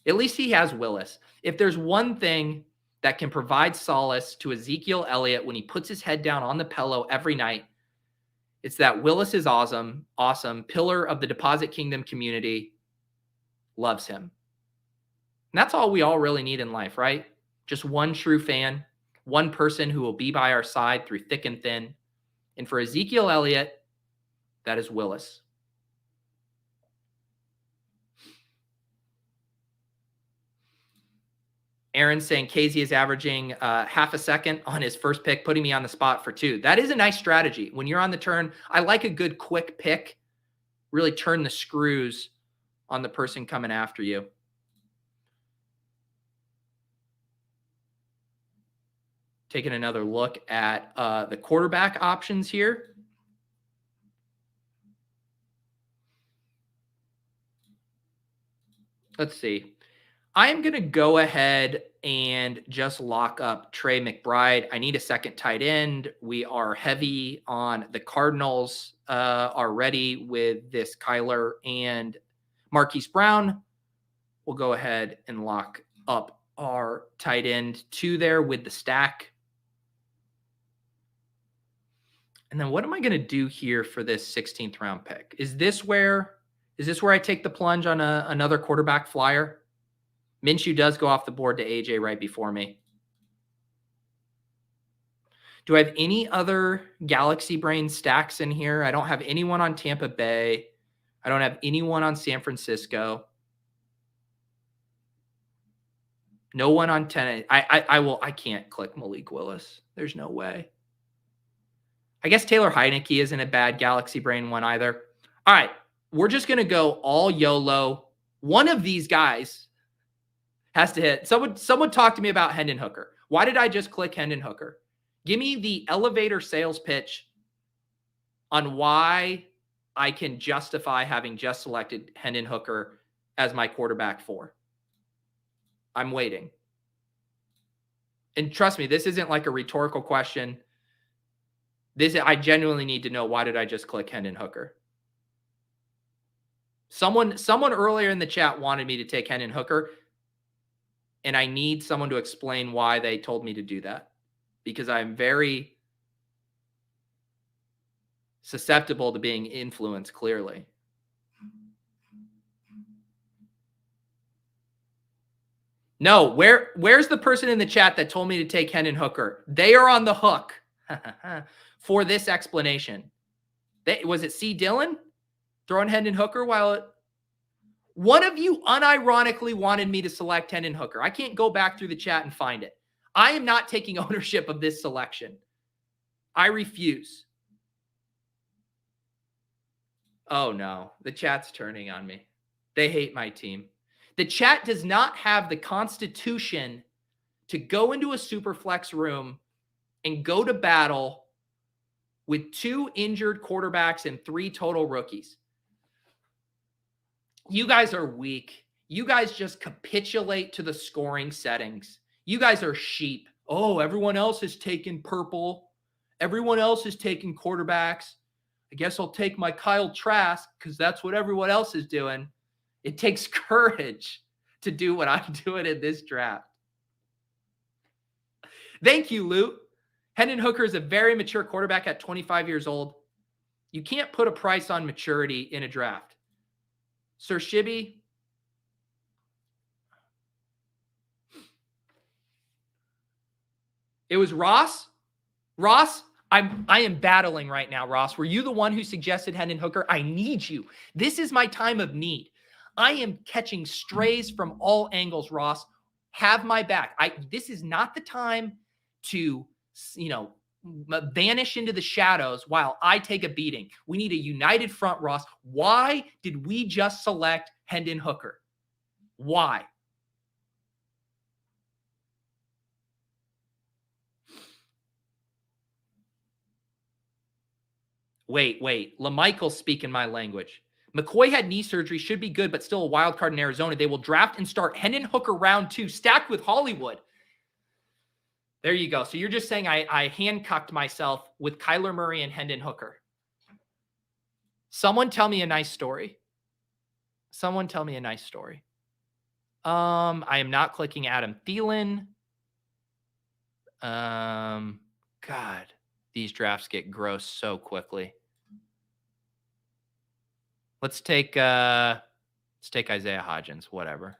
At least he has Willis. If there's one thing that can provide solace to Ezekiel Elliott when he puts his head down on the pillow every night, it's that Willis is awesome, pillar of the Deposit Kingdom community, loves him. And that's all we all really need in life, right? Just one true fan, one person who will be by our side through thick and thin. And for Ezekiel Elliott, that is Willis. Aaron saying Casey is averaging half a second on his first pick, putting me on the spot for 2. That is a nice strategy. When you're on the turn, I like a good quick pick. Really turn the screws on the person coming after you. Taking another look at the quarterback options here. Let's see. I am going to go ahead and just lock up Trey McBride. I need a second tight end. We are heavy on the Cardinals already with this Kyler and Marquise Brown. We'll go ahead and lock up our tight end 2 there with the stack. And then what am I going to do here for this 16th round pick? Is this where I take the plunge on another quarterback flyer? Minshew does go off the board to AJ right before me. Do I have any other Galaxy Brain stacks in here? I don't have anyone on Tampa Bay. I don't have anyone on San Francisco. No one on 10. I can't click Malik Willis. There's no way. I guess Taylor Heineke isn't a bad Galaxy Brain one either. All right. We're just going to go all YOLO. One of these guys has to hit. Someone talk to me about Hendon Hooker. Why did I just click Hendon Hooker? Give me the elevator sales pitch on why I can justify having just selected Hendon Hooker as my quarterback 4. I'm waiting. And trust me, this isn't like a rhetorical question. I genuinely need to know, why did I just click Hendon Hooker? Someone earlier in the chat wanted me to take Hendon Hooker, and I need someone to explain why they told me to do that, because I'm very susceptible to being influenced, clearly. No, where's the person in the chat that told me to take Hendon Hooker? They are on the hook for this explanation. Was it C. Dillon throwing Hendon Hooker one of you unironically wanted me to select Hendon Hooker. I can't go back through the chat and find it. I am not taking ownership of this selection. I refuse. Oh no, the chat's turning on me. They hate my team. The chat does not have the constitution to go into a Superflex room and go to battle with 2 injured quarterbacks and 3 total rookies. You guys are weak. You guys just capitulate to the scoring settings. You guys are sheep. Oh, everyone else is taking purple. Everyone else is taking quarterbacks. I guess I'll take my Kyle Trask because that's what everyone else is doing. It takes courage to do what I'm doing in this draft. Thank you, Lou. Hendon Hooker is a very mature quarterback at 25 years old. You can't put a price on maturity in a draft. Sir Shibby. It was Ross. Ross, I am battling right now, Ross. Were you the one who suggested Hendon Hooker? I need you. This is my time of need. I am catching strays from all angles, Ross. Have my back. This is not the time to, vanish into the shadows while I take a beating. We need a united front, Ross. Why did we just select Hendon Hooker? Why? Wait. LaMichael's speaking my language. McCoy had knee surgery, should be good, but still a wild card in Arizona. They will draft and start Hendon Hooker round 2, stacked with Hollywood. There you go. So you're just saying I handcuffed myself with Kyler Murray and Hendon Hooker. Someone tell me a nice story. Someone tell me a nice story. I am not clicking Adam Thielen. God, these drafts get gross so quickly. Let's take Isaiah Hodgins. Whatever.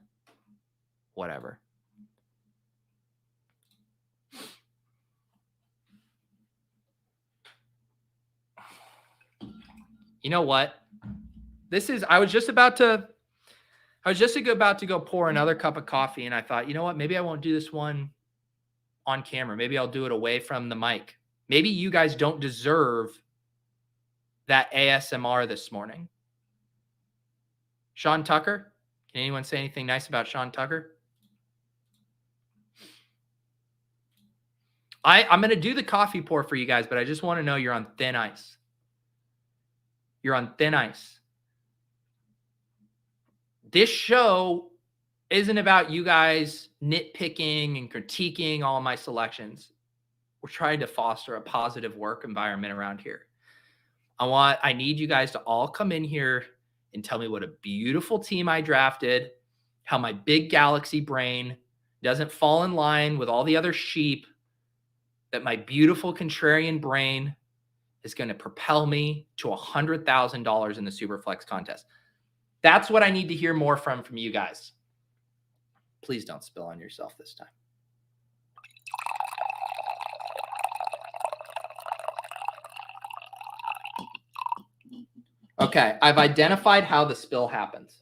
You know what? I was just about to go pour another cup of coffee, and I thought, you know what? Maybe I won't do this one on camera. Maybe I'll do it away from the mic. Maybe you guys don't deserve that ASMR this morning. Sean Tucker? Can anyone say anything nice about Sean Tucker? I'm going to do the coffee pour for you guys, but I just want to know you're on thin ice. You're on thin ice. This show isn't about you guys nitpicking and critiquing all my selections. We're trying to foster a positive work environment around here. I need you guys to all come in here and tell me what a beautiful team I drafted, how my big galaxy brain doesn't fall in line with all the other sheep, that my beautiful contrarian brain is going to propel me to $100,000 in the Superflex contest. That's what I need to hear more from you guys. Please don't spill on yourself this time. Okay, I've identified how the spill happens.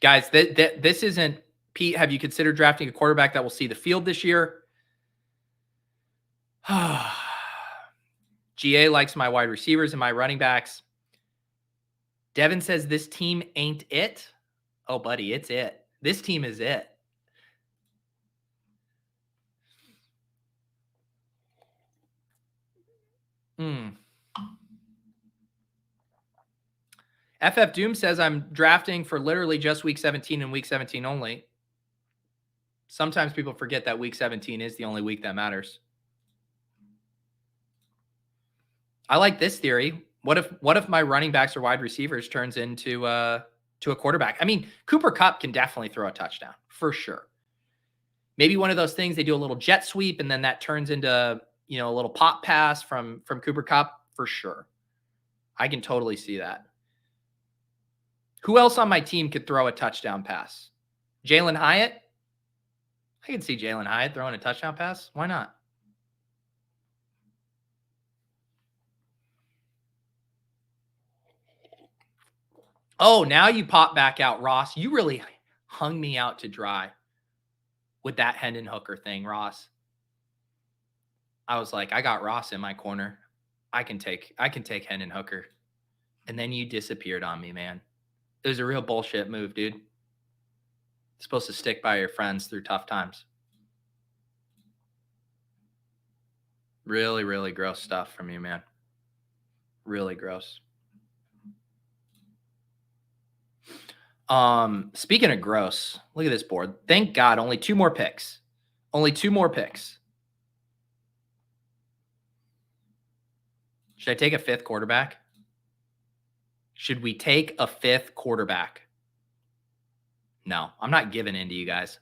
Guys, this isn't, Pete, have you considered drafting a quarterback that will see the field this year? GA likes my wide receivers and my running backs. Devin says this team ain't it. Oh, buddy, it's it. This team is it. FF Doom says I'm drafting for literally just week 17 and week 17 only. Sometimes people forget that week 17 is the only week that matters. I like this theory. What if my running backs or wide receivers turns into a quarterback? I mean, Cooper Kupp can definitely throw a touchdown for sure. Maybe one of those things, they do a little jet sweep and then that turns into, a little pop pass from Cooper Kupp for sure. I can totally see that. Who else on my team could throw a touchdown pass? Jalen Hyatt? I can see Jalen Hyatt throwing a touchdown pass. Why not? Oh, now you pop back out, Ross. You really hung me out to dry with that Hendon Hooker thing, Ross. I was like, I got Ross in my corner. I can take Hendon Hooker. And then you disappeared on me, man. It was a real bullshit move, dude. You're supposed to stick by your friends through tough times. Really, really gross stuff from you, man. Really gross. Speaking of gross, look at this board. Thank God, only 2 more picks. Only 2 more picks. Should I take a 5th quarterback? Should we take a 5th quarterback? No, I'm not giving in to you guys.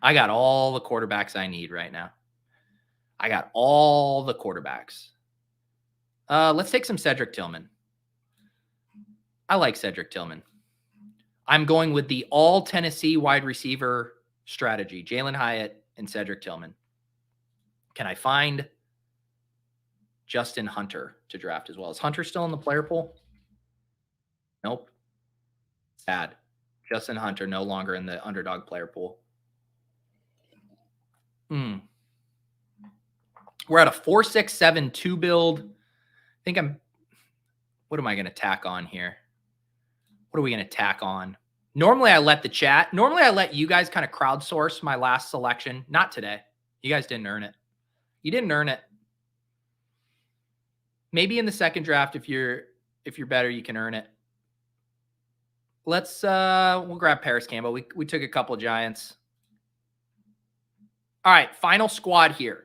I got all the quarterbacks I need right now. I got all the quarterbacks. Let's take some Cedric Tillman. I like Cedric Tillman. I'm going with the all Tennessee wide receiver strategy. Jalen Hyatt and Cedric Tillman. Can I find Justin Hunter to draft as well? Is Hunter still in the player pool? Nope. Sad. Justin Hunter no longer in the Underdog player pool. We're at a 4-6-7-2 build. What am I going to tack on here? What are we going to tack on? Normally I let you guys kind of crowdsource my last selection. Not today. You guys didn't earn it. You didn't earn it. Maybe in the second draft, if you're better, you can earn it. We'll grab Paris Campbell. We took a couple Giants. All right, final squad here.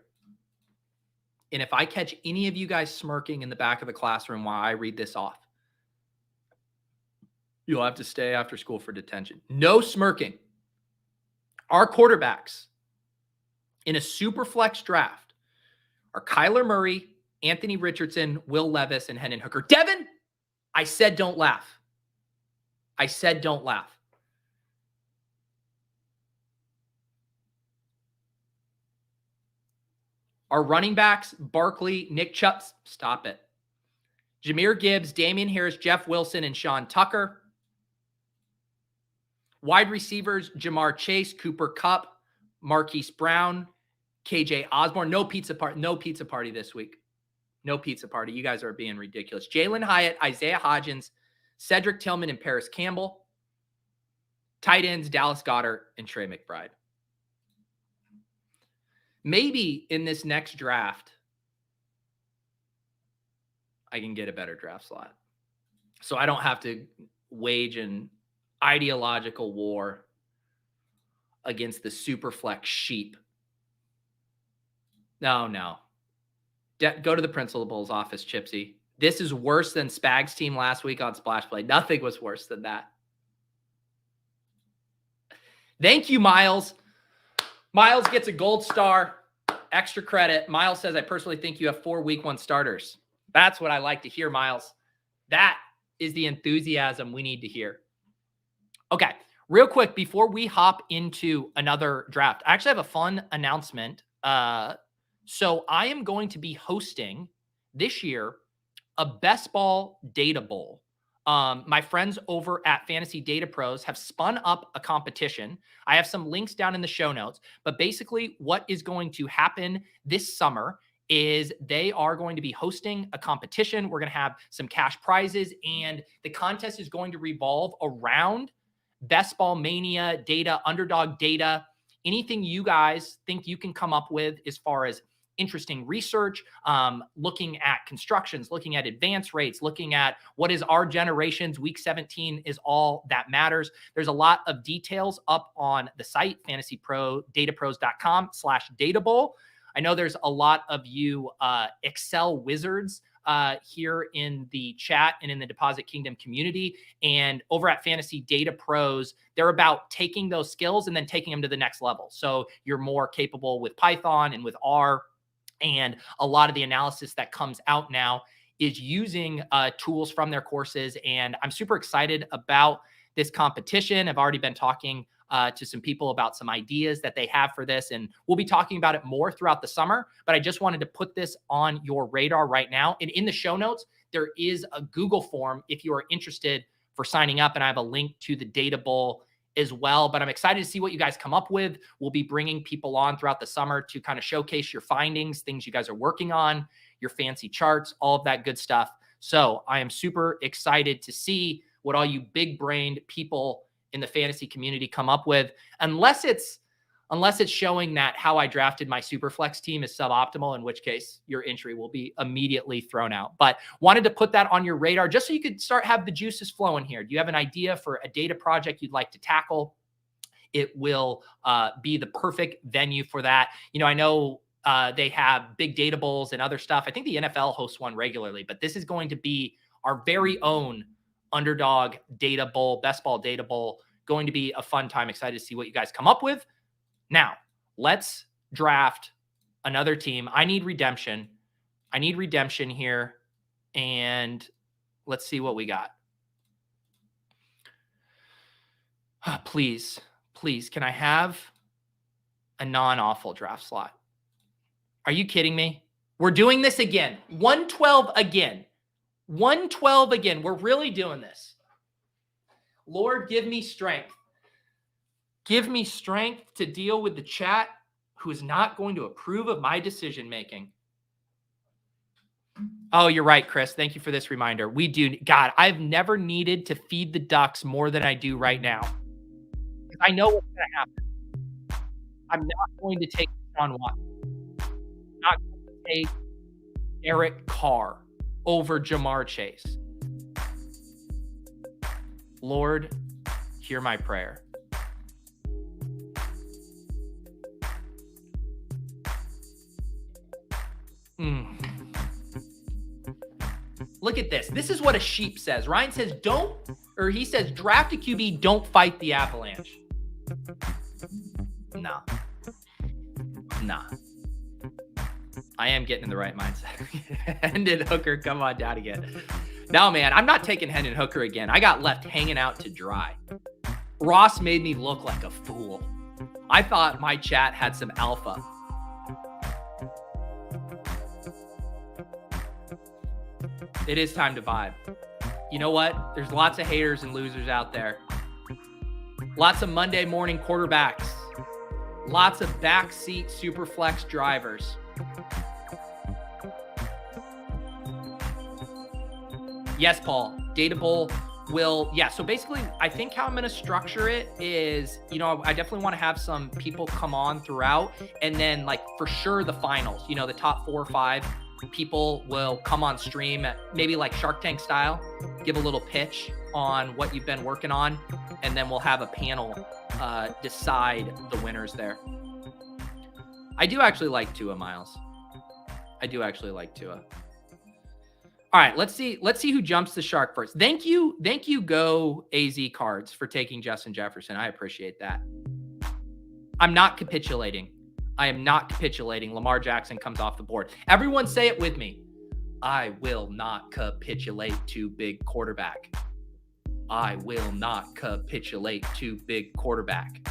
And if I catch any of you guys smirking in the back of the classroom while I read this off, you'll have to stay after school for detention. No smirking. Our quarterbacks in a super flex draft are Kyler Murray, Anthony Richardson, Will Levis, and Hendon Hooker. Devin, I said don't laugh. I said don't laugh. Our running backs, Barkley, Nick Chubb, stop it. Jahmyr Gibbs, Damian Harris, Jeff Wilson, and Sean Tucker. Wide receivers, Jamar Chase, Cooper Kupp, Marquise Brown, KJ Osborne. No pizza party this week. No pizza party. You guys are being ridiculous. Jalen Hyatt, Isaiah Hodgins, Cedric Tillman, and Paris Campbell. Tight ends, Dallas Goedert and Trey McBride. maybe in this next draft, I can get a better draft slot. So I don't have to wage an ideological war against the Superflex sheep. No. Go to the principal's office, Chipsy. This is worse than Spag's team last week on Splash Play. Nothing was worse than that. Thank you, Miles. Miles gets a gold star, extra credit. Miles says, I personally think you have 4 week 1 starters. That's what I like to hear, Miles. That is the enthusiasm we need to hear. Okay, real quick, before we hop into another draft, I actually have a fun announcement. So I am going to be hosting this year a Best Ball Data Bowl. My friends over at Fantasy Data Pros have spun up a competition. I have some links down in the show notes, but basically what is going to happen this summer is they are going to be hosting a competition. We're going to have some cash prizes, and the contest is going to revolve around Best Ball Mania data, Underdog data, anything you guys think you can come up with as far as interesting research, looking at constructions, looking at advance rates, looking at what is our generation's week 17 is all that matters. There's a lot of details up on the site, fantasydatapros.com/databowl. I know there's a lot of you Excel wizards here in the chat and in the Deposit Kingdom community. And over at Fantasy Data Pros, they're about taking those skills and then taking them to the next level. So you're more capable with Python and with R. And a lot of the analysis that comes out now is using tools from their courses. And I'm super excited about this competition. I've already been talking to some people about some ideas that they have for this, and we'll be talking about it more throughout the summer. But I just wanted to put this on your radar right now. And in the show notes, there is a Google form if you are interested for signing up. And I have a link to the Data Bowl as well. But I'm excited to see what you guys come up with. We'll be bringing people on throughout the summer to kind of showcase your findings, things you guys are working on, your fancy charts, all of that good stuff. So I am super excited to see what all you big-brained people in the fantasy community come up with, unless it's showing that how I drafted my Superflex team is suboptimal, in which case your entry will be immediately thrown out. But wanted to put that on your radar just so you could have the juices flowing here. Do you have an idea for a data project you'd like to tackle? It will be the perfect venue for that. You know, I know they have big data bowls and other stuff. I think the NFL hosts one regularly, but this is going to be our very own Underdog Data Bowl, Best Ball Data Bowl. Going to be a fun time. Excited to see what you guys come up with. Now, let's draft another team. I need redemption. Here. And let's see what we got. Please, can I have a non-awful draft slot? Are you kidding me? We're doing this again. 112 again. 112 again. We're really doing this. Lord, give me strength. Give me strength to deal with the chat who is not going to approve of my decision making. Oh, you're right, Chris. Thank you for this reminder. We do. God, I've never needed to feed the ducks more than I do right now. I know what's going to happen. I'm not going to take Sean Watson. I'm not going to take Eric Carr over Ja'Marr Chase. Lord, hear my prayer. Look at this. This is what a sheep says. Ryan says, he says, draft a QB, don't fight the avalanche. Nah. I am getting in the right mindset. Hendon Hooker, come on down again. No, man, I'm not taking Hendon Hooker again. I got left hanging out to dry. Ross made me look like a fool. I thought my chat had some alpha. It is time to vibe. You know what? There's lots of haters and losers out there. Lots of Monday morning quarterbacks. Lots of backseat Superflex drivers. Yes, Paul. Data Bowl So basically, I think how I'm going to structure it is, I definitely want to have some people come on throughout, and then like for sure the finals, the top 4 or 5 people will come on stream at maybe like Shark Tank style, give a little pitch on what you've been working on, and then we'll have a panel decide the winners there. I do actually like Tua, Miles. I do actually like Tua. All right, let's see who jumps the shark first. Thank you, Go AZ Cards, for taking Justin Jefferson. I appreciate that. I'm not capitulating. I am not capitulating. Lamar Jackson comes off the board. Everyone say it with me. I will not capitulate to big quarterback. I will not capitulate to big quarterback.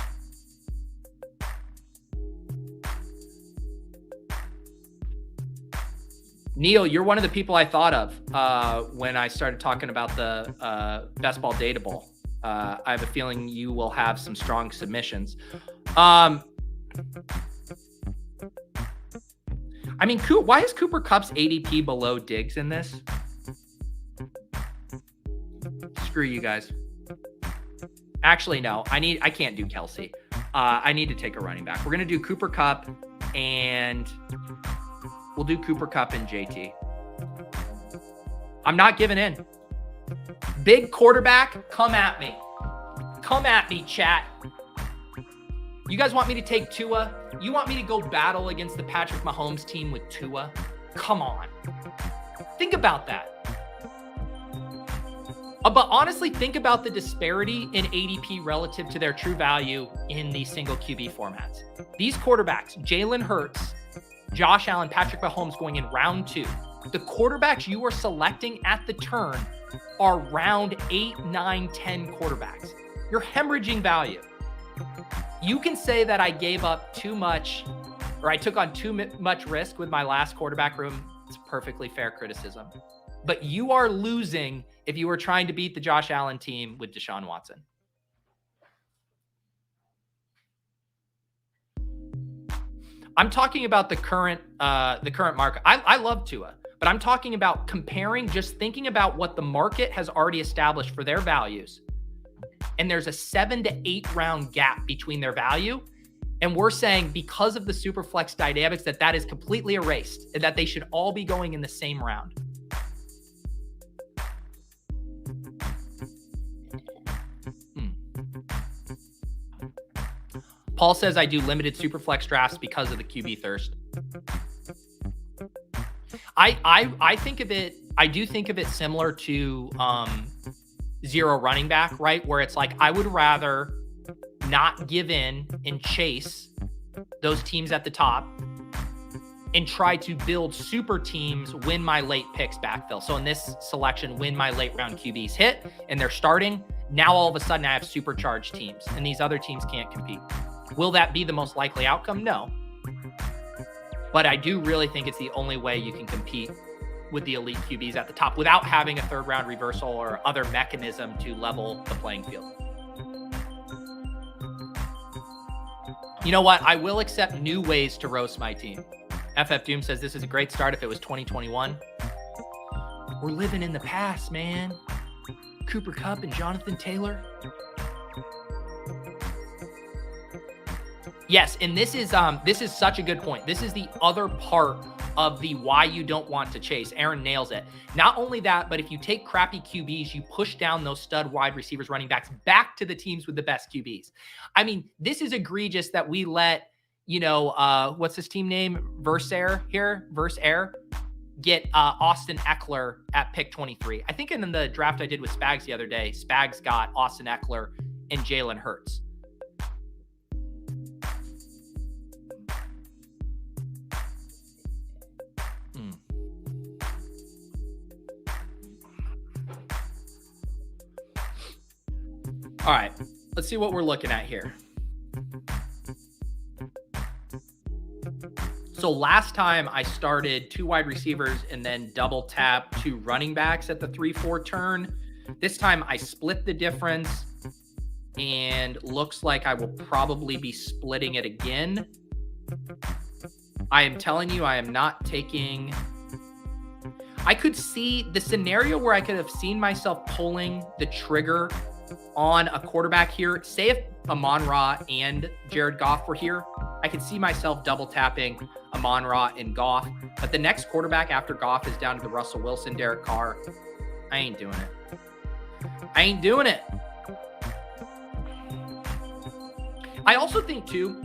Neil, you're one of the people I thought of when I started talking about the Best Ball Data Bowl. I have a feeling you will have some strong submissions. I mean, why is Cooper Kupp's ADP below Diggs in this? Screw you guys. Actually, no. I can't do Kelsey. I need to take a running back. We're going to do Cooper Kupp, and we'll do Cooper Kupp and JT. I'm not giving in. Big quarterback, come at me. Come at me, chat. You guys want me to take Tua? You want me to go battle against the Patrick Mahomes team with Tua? Come on. Think about that. But honestly, think about the disparity in ADP relative to their true value in the single QB formats. These quarterbacks, Jalen Hurts, Josh Allen, Patrick Mahomes, going in round 2. The quarterbacks you are selecting at the turn are round 8, 9, 10 quarterbacks. You're hemorrhaging value. You can say that I gave up too much, or I took on too much risk with my last quarterback room. It's perfectly fair criticism. But you are losing if you were trying to beat the Josh Allen team with Deshaun Watson. I'm talking about the current market. I love Tua, but I'm talking about comparing, just thinking about what the market has already established for their values. And there's a 7 to 8 round gap between their value. And we're saying because of the Superflex dynamics that is completely erased and that they should all be going in the same round. Paul says I do limited Superflex drafts because of the QB thirst. I think of it, I do think of it similar to zero running back, right? Where it's like, I would rather not give in and chase those teams at the top and try to build super teams when my late picks backfill. So in this selection, when my late round QBs hit and they're starting, now all of a sudden I have supercharged teams and these other teams can't compete. Will that be the most likely outcome? No. But I do really think it's the only way you can compete with the elite QBs at the top without having a 3rd round reversal or other mechanism to level the playing field. You know what? I will accept new ways to roast my team. FF Doom says this is a great start if it was 2021. We're living in the past, man. Cooper Kupp and Jonathan Taylor. Yes, and this is such a good point. This is the other part of the why you don't want to chase. Aaron nails it. Not only that, but if you take crappy QBs, you push down those stud wide receivers, running backs back to the teams with the best QBs. I mean, this is egregious that we let, what's his team name? Versair, get Austin Eckler at pick 23. I think in the draft I did with Spags the other day, Spags got Austin Eckler and Jalen Hurts. All right, let's see what we're looking at here. So last time I started 2 wide receivers and then double tap 2 running backs at the 3-4 turn. This time I split the difference and looks like I will probably be splitting it again. I am telling you, I am not taking... I could see the scenario where I could have seen myself pulling the trigger on a quarterback here. Say if Amon-Ra and Jared Goff were here, I could see myself double tapping Amon-Ra and Goff. But the next quarterback after Goff is down to the Russell Wilson, Derek Carr. I ain't doing it. I ain't doing it. I also think too,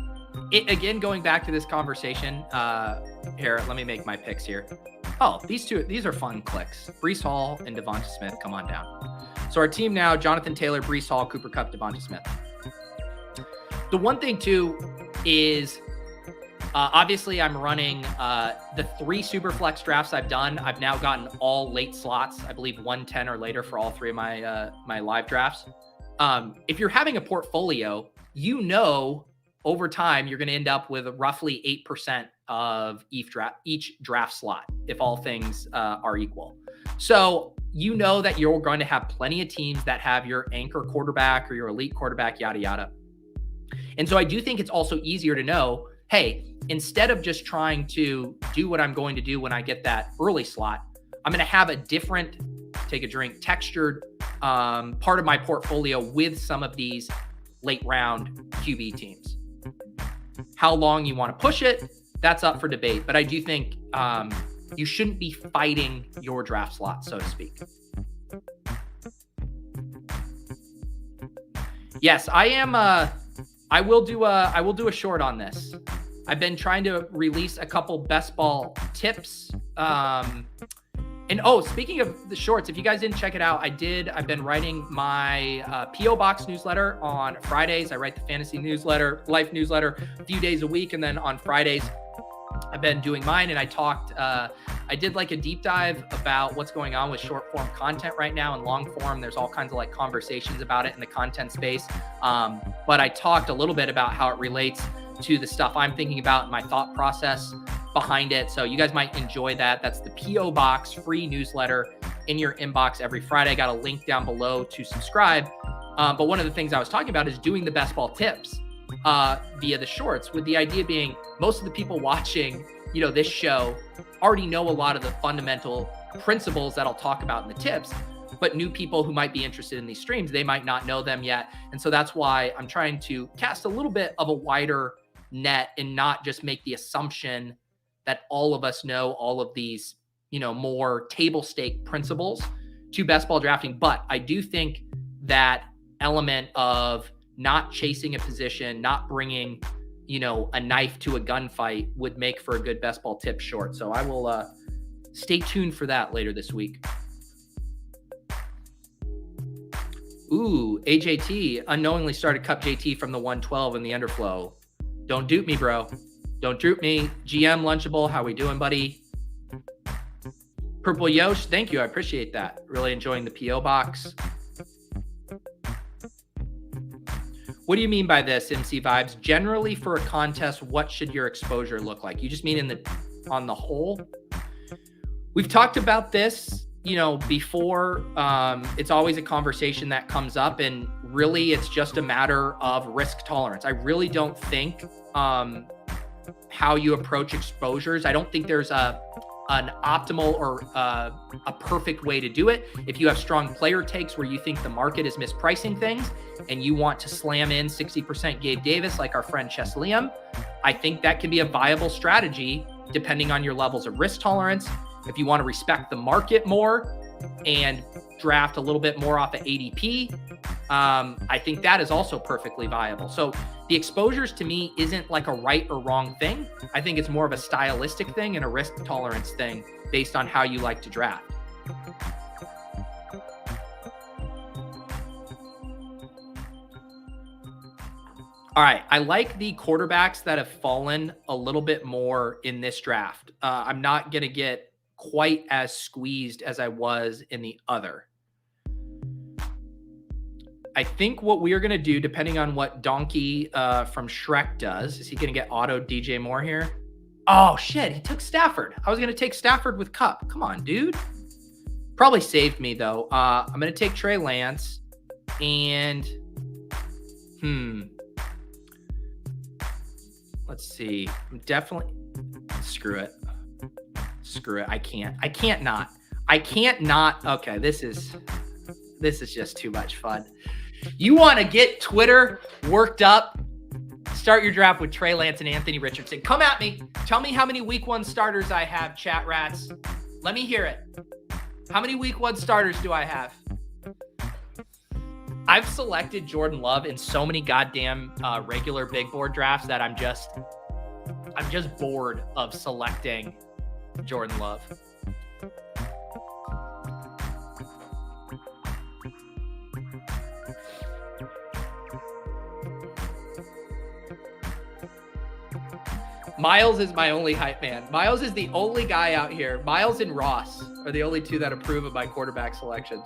again, going back to this conversation, here, let me make my picks here. Oh, these are fun clicks. Breece Hall and Devonta Smith, come on down. So our team now, Jonathan Taylor, Breece Hall, Cooper Kupp, Devonta Smith. The one thing too is, obviously I'm running the 3 Superflex drafts I've done. I've now gotten all late slots, I believe 110 or later for all 3 of my live drafts. If you're having a portfolio, over time, you're going to end up with roughly 8% of each draft slot, if all things are equal. So that you're going to have plenty of teams that have your anchor quarterback or your elite quarterback, yada, yada. And so I do think it's also easier to know, hey, instead of just trying to do what I'm going to do when I get that early slot, I'm going to have a different, take a drink, textured part of my portfolio with some of these late round QB teams. How long you want to push it, that's up for debate. But I do think you shouldn't be fighting your draft slot, so to speak. Yes, I am. I will do a short on this. I've been trying to release a couple best ball tips. Speaking of the shorts, if you guys didn't check it out, I've been writing my P.O. Box newsletter on Fridays. I write the fantasy newsletter, life newsletter a few days a week. And then on Fridays, I've been doing mine. And I did like a deep dive about what's going on with short form content right now and long form. There's all kinds of like conversations about it in the content space. But I talked a little bit about how it relates to the stuff I'm thinking about, my thought process behind it. So you guys might enjoy that. That's the P.O. Box free newsletter in your inbox every Friday. I got a link down below to subscribe. But one of the things I was talking about is doing the best ball tips via the shorts, with the idea being most of the people watching, this show already know a lot of the fundamental principles that I'll talk about in the tips, but new people who might be interested in these streams, they might not know them yet. And so that's why I'm trying to cast a little bit of a wider net and not just make the assumption that all of us know all of these, more table stake principles to best ball drafting. But I do think that element of not chasing a position, not bringing, a knife to a gunfight would make for a good best ball tip short. So I will stay tuned for that later this week. Ooh, AJT unknowingly started Cup JT from the 112 in the underflow. Don't dupe me, bro. Don't dupe me. GM Lunchable, how we doing, buddy? Purple Yosh, thank you. I appreciate that. Really enjoying the P.O. Box. What do you mean by this, MC Vibes? Generally for a contest, what should your exposure look like? You just mean on the whole? We've talked about this, before. It's always a conversation that comes up, and really it's just a matter of risk tolerance. I really don't think how you approach exposures. I don't think there's an optimal or a perfect way to do it. If you have strong player takes where you think the market is mispricing things and you want to slam in 60% Gabe Davis like our friend Chess Liam, I think that can be a viable strategy depending on your levels of risk tolerance. If you want to respect the market more and draft a little bit more off of ADP, I think that is also perfectly viable. So the exposures to me isn't like a right or wrong thing. I think it's more of a stylistic thing and a risk tolerance thing based on how you like to draft. All right. I like the quarterbacks that have fallen a little bit more in this draft. I'm not going to get quite as squeezed as I was in the other. I think what we are going to do, depending on what Donkey from Shrek does, is he going to get auto DJ Moore here? Oh, shit. He took Stafford. I was going to take Stafford with Cup. Come on, dude. Probably saved me, though. I'm going to take Trey Lance. And, let's see. I'm definitely... Screw it. I can't not. I can't not. Okay, this is just too much fun. You want to get Twitter worked up? Start your draft with Trey Lance and Anthony Richardson. Come at me. Tell me how many week 1 starters I have, chat rats. Let me hear it. How many week 1 starters do I have? I've selected Jordan Love in so many goddamn regular big board drafts that I'm just bored of selecting Jordan Love. Miles is my only hype man. Miles is the only guy out here. Miles and Ross are the only two that approve of my quarterback selections.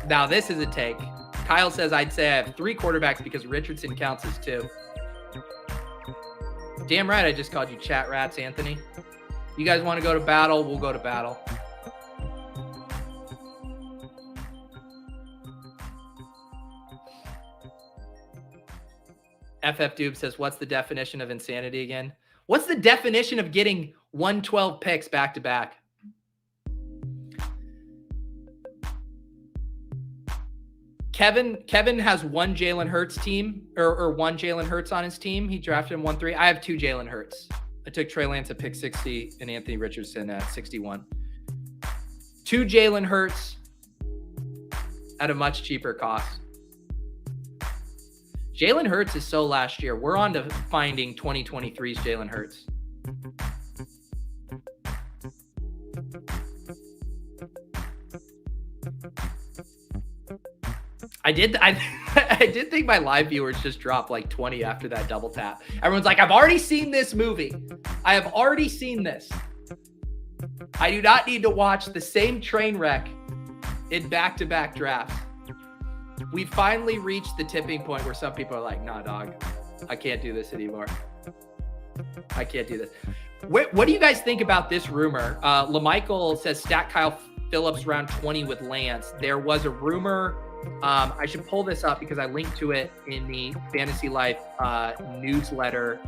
Now, this is a take. Kyle says, I'd say I have 3 quarterbacks because Richardson counts as 2. Damn right, I just called you chat rats, Anthony. You guys want to go to battle? We'll go to battle. FF Doob says, what's the definition of insanity again? What's the definition of getting 112 picks back to back? Kevin has 1 Jalen Hurts team or 1 Jalen Hurts on his team. He drafted him 1-3. I have 2 Jalen Hurts. I took Trey Lance at pick 60 and Anthony Richardson at 61. 2 Jalen Hurts at a much cheaper cost. Jalen Hurts is so last year. We're on to finding 2023's Jalen Hurts. I did think my live viewers just dropped like 20 after that double tap. Everyone's like, I've already seen this movie. I have already seen this. I do not need to watch the same train wreck in back-to-back drafts. We finally reached the tipping point where some people are like, nah, dog, I can't do this anymore. I can't do this. What do you guys think about this rumor? LaMichael says stat Kyle Phillips round 20 with Lance. There was a rumor. I should pull this up because I linked to it in the Fantasy Life newsletter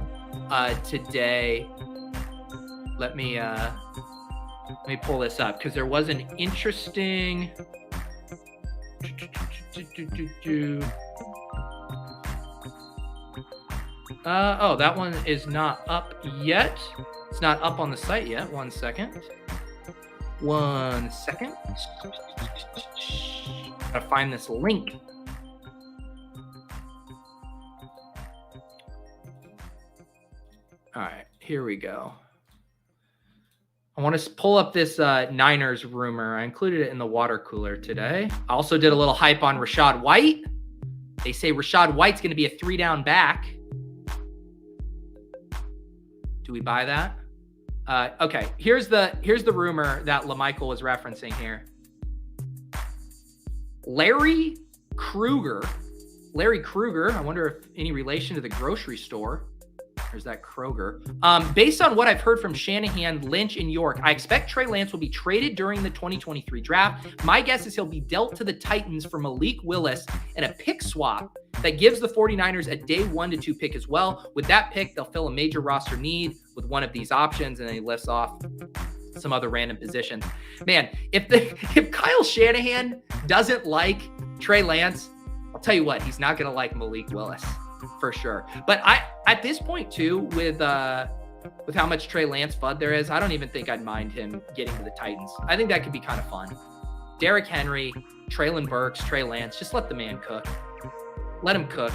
today. Let me pull this up because there was an interesting. Oh, that one is not up yet. It's not up on the site yet. 1 second. 1 second. Gotta find this link. All right, here we go. I want to pull up this Niners rumor. I included it in the water cooler today. I also did a little hype on Rachaad White. They say Rachaad White's going to be a 3-down back. Do we buy that? Okay, here's the rumor that LaMichael was referencing here. Larry Kruger. I wonder if any relation to the grocery store. There's that Kroger. Based on what I've heard from Shanahan, Lynch, and York, I expect Trey Lance will be traded during the 2023 draft. My guess is he'll be dealt to the Titans for Malik Willis and a pick swap that gives the 49ers a day 1 to 2 pick as well. With that pick, they'll fill a major roster need with one of these options, and then he lifts off some other random positions. Man, if Kyle Shanahan doesn't like Trey Lance, I'll tell you what, he's not going to like Malik Willis. For sure. But at this point too, with how much Trey Lance FUD there is, I don't even think I'd mind him getting to the Titans. I think that could be kind of fun. Derrick Henry, Treylon Burks, Trey Lance, just let the man cook. Let him cook.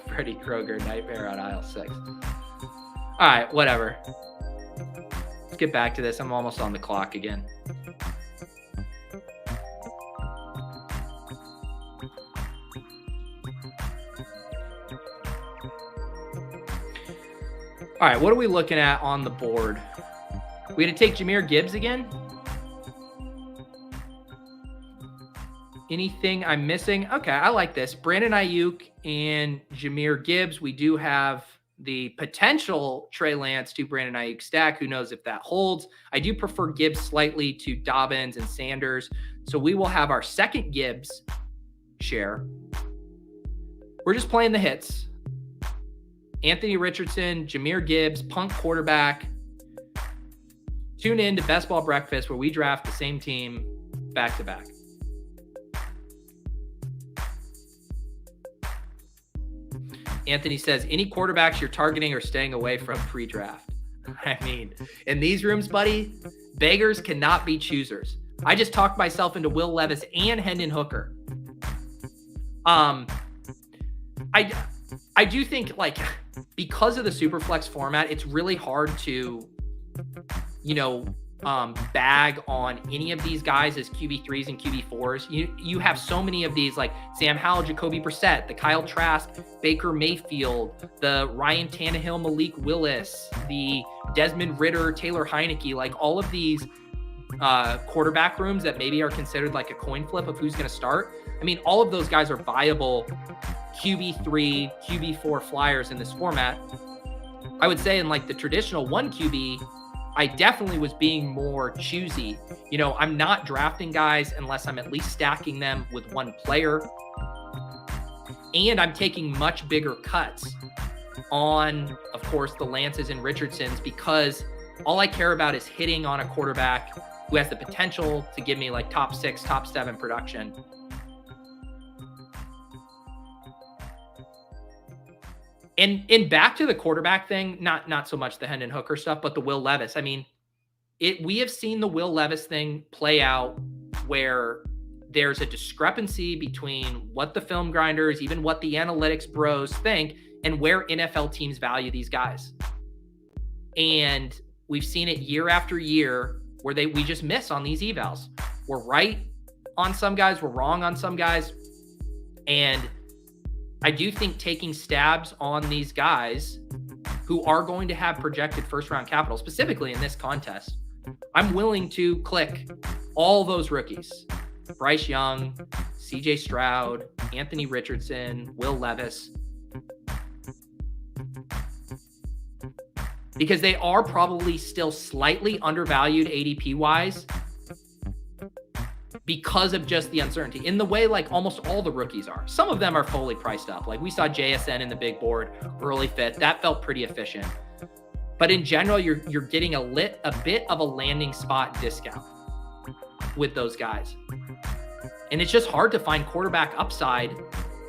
Freddy Kroger, nightmare on aisle 6. All right, whatever. Let's get back to this. I'm almost on the clock again. All right, what are we looking at on the board? We gonna take Jahmyr Gibbs again? Anything I'm missing? Okay, I like this. Brandon Ayuk and Jahmyr Gibbs. We do have the potential Trey Lance to Brandon Ayuk stack. Who knows if that holds? I do prefer Gibbs slightly to Dobbins and Sanders. So we will have our second Gibbs, share. We're just playing the hits. Anthony Richardson, Jahmyr Gibbs, punt quarterback. Tune in to Best Ball Breakfast, where we draft the same team back to back. Anthony says, any quarterbacks you're targeting or staying away from pre-draft? I mean, in these rooms, buddy, beggars cannot be choosers. I just talked myself into Will Levis and Hendon Hooker. I do think, like, because of the Superflex format, it's really hard to, bag on any of these guys as QB3s and QB4s. You have so many of these, like Sam Howell, Jacoby Brissett, the Kyle Trask, Baker Mayfield, the Ryan Tannehill, Malik Willis, the Desmond Ridder, Taylor Heineke, like all of these quarterback rooms that maybe are considered like a coin flip of who's going to start. I mean, all of those guys are viable QB3, QB4 flyers in this format. I would say in like the traditional 1 QB, I definitely was being more choosy. I'm not drafting guys unless I'm at least stacking them with one player. And I'm taking much bigger cuts on, of course, the Lances and Richardsons, because all I care about is hitting on a quarterback who has the potential to give me like top 6, top 7 production. And back to the quarterback thing, not so much the Hendon Hooker stuff, but the Will Levis. I mean, we have seen the Will Levis thing play out where there's a discrepancy between what the film grinders, even what the analytics bros think, and where NFL teams value these guys. And we've seen it year after year where we just miss on these evals. We're right on some guys, we're wrong on some guys. And I do think taking stabs on these guys who are going to have projected first-round capital, specifically in this contest, I'm willing to click all those rookies. Bryce Young, CJ Stroud, Anthony Richardson, Will Levis. Because they are probably still slightly undervalued ADP-wise because of just the uncertainty in the way like almost all the rookies are. Some of them are fully priced up. Like we saw JSN in the big board, early fifth. That felt pretty efficient. But in general, you're getting a bit of a landing spot discount with those guys. And it's just hard to find quarterback upside.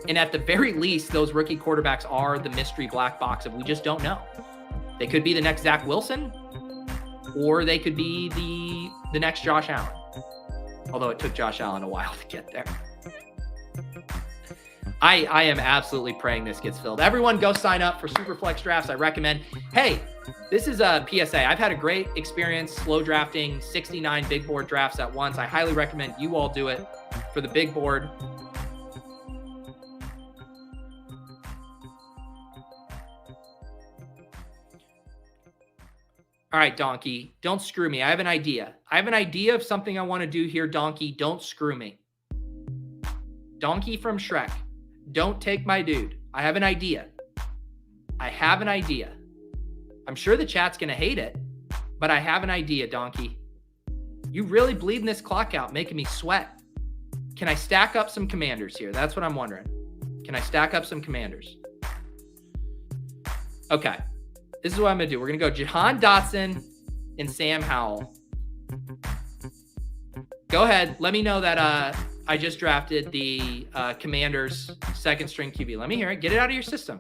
And at the very least, those rookie quarterbacks are the mystery black box of we just don't know. They could be the next Zach Wilson, or they could be the next Josh Allen. Although it took Josh Allen a while to get there. I am absolutely praying this gets filled. Everyone go sign up for Superflex drafts. I recommend. Hey, this is a PSA. I've had a great experience slow drafting 69 big board drafts at once. I highly recommend you all do it for the big board. All right, Donkey, don't screw me. I have an idea. I have an idea of something I want to do here, Donkey. Don't screw me. Donkey from Shrek. Don't take my dude. I have an idea. I'm sure the chat's going to hate it, but I have an idea, Donkey. You really bleeding this clock out, making me sweat. Can I stack up some commanders here? That's what I'm wondering. Can I stack up some commanders? Okay. This is what I'm going to do. We're going to go Jahan Dotson and Sam Howell. Go ahead. Let me know that I just drafted the Commanders second string QB. Let me hear it. Get it out of your system.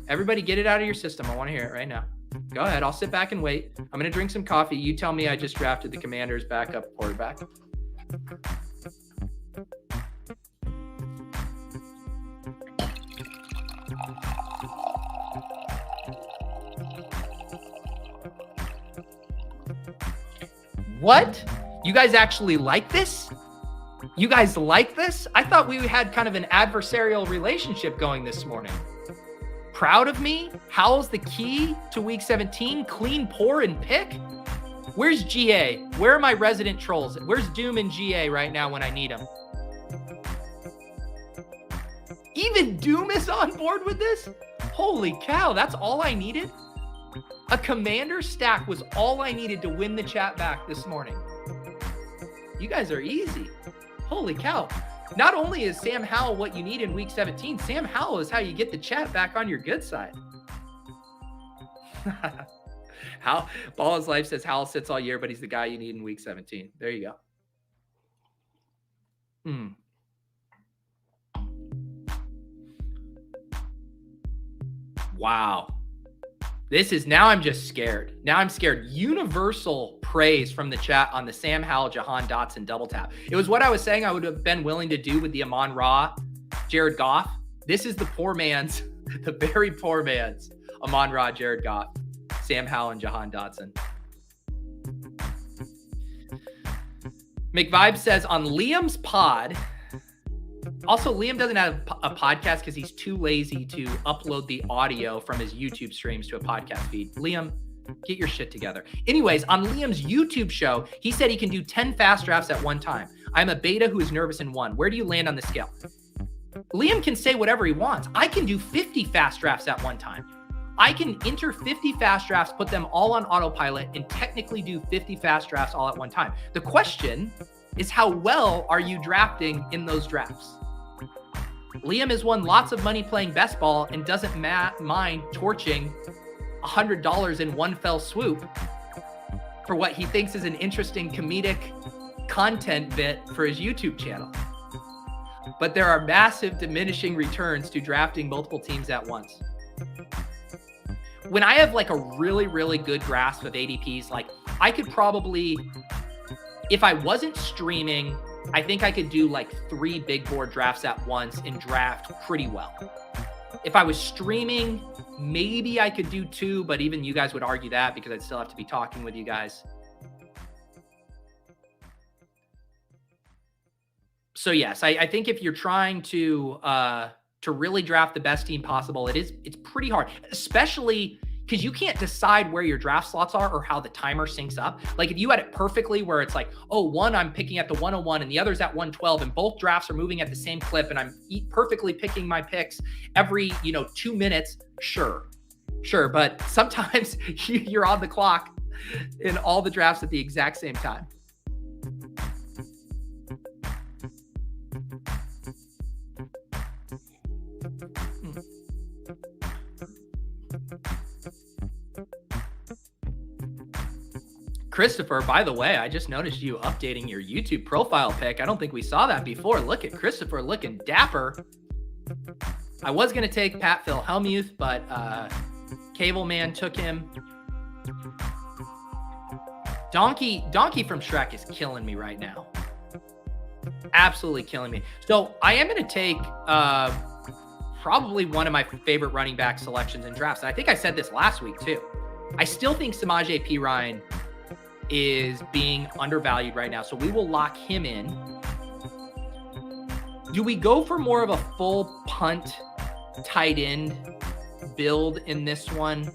Everybody get it out of your system. I want to hear it right now. Go ahead. I'll sit back and wait. I'm going to drink some coffee. You tell me I just drafted the Commanders backup quarterback. What? You guys actually like this? You guys like this? I thought we had kind of an adversarial relationship going this morning. Proud of me? Howell's the key to week 17? Clean, pour, and pick? Where's GA? Where are my resident trolls? Where's Doom and GA right now when I need them? Even Doom is on board with this? Holy cow, that's all I needed? A commander stack was all I needed to win the chat back this morning. You guys are easy. Holy cow. Not only is Sam Howell what you need in week 17, Sam Howell is how you get the chat back on your good side. How Ball is Life says Howell sits all year, but he's the guy you need in week 17. There you go. Wow. This is, now I'm just scared. Now I'm scared. Universal praise from the chat on the Sam Howell, Jahan Dotson double tap. It was what I was saying I would have been willing to do with the Amon-Ra, Jared Goff. This is the poor man's, the very poor man's Amon-Ra, Jared Goff, Sam Howell, and Jahan Dotson. McVibe says on Liam's pod, also, Liam doesn't have a podcast because he's too lazy to upload the audio from his YouTube streams to a podcast feed. Liam, get your shit together. Anyways, on Liam's YouTube show, he said he can do 10 fast drafts at one time. I'm a beta who is nervous in one. Where do you land on the scale? Liam can say whatever he wants. I can do 50 fast drafts at one time. I can enter 50 fast drafts, put them all on autopilot, and technically do 50 fast drafts all at one time. The question is, how well are you drafting in those drafts? Liam has won lots of money playing best ball and doesn't mind torching $100 in one fell swoop for what he thinks is an interesting comedic content bit for his YouTube channel. But there are massive diminishing returns to drafting multiple teams at once. When I have like a really, really good grasp of ADPs, like I could probably, if I wasn't streaming, I think I could do like 3 big board drafts at once and draft pretty well. If I was streaming, maybe I could do 2, but even you guys would argue that because I'd still have to be talking with you guys. So yes, I think if you're trying to really draft the best team possible, it's pretty hard, especially because you can't decide where your draft slots are or how the timer syncs up. Like if you had it perfectly where it's like, oh, one I'm picking at the 101 and the other's at 112 and both drafts are moving at the same clip and I'm perfectly picking my picks every, 2 minutes. Sure. But sometimes you're on the clock in all the drafts at the exact same time. Christopher, by the way, I just noticed you updating your YouTube profile pic. I don't think we saw that before. Look at Christopher looking dapper. I was going to take Pat Phil Hellmuth, but Cable Man took him. Donkey from Shrek is killing me right now. Absolutely killing me. So I am going to take probably one of my favorite running back selections in drafts. And I think I said this last week too. I still think Samaje Perine is being undervalued right now. So we will lock him in. Do we go for more of a full punt tight end build in this one?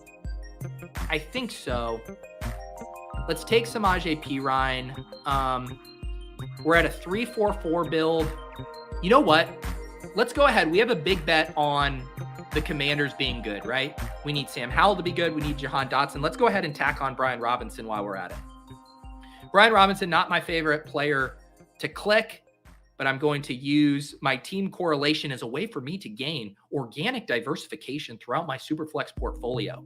I think so. Let's take Samaje Perine. We're at a 3-4-4 build. You know what? Let's go ahead. We have a big bet on the Commanders being good, right? We need Sam Howell to be good. We need Jahan Dotson. Let's go ahead and tack on Brian Robinson while we're at it. Brian Robinson, not my favorite player to click, but I'm going to use my team correlation as a way for me to gain organic diversification throughout my Superflex portfolio.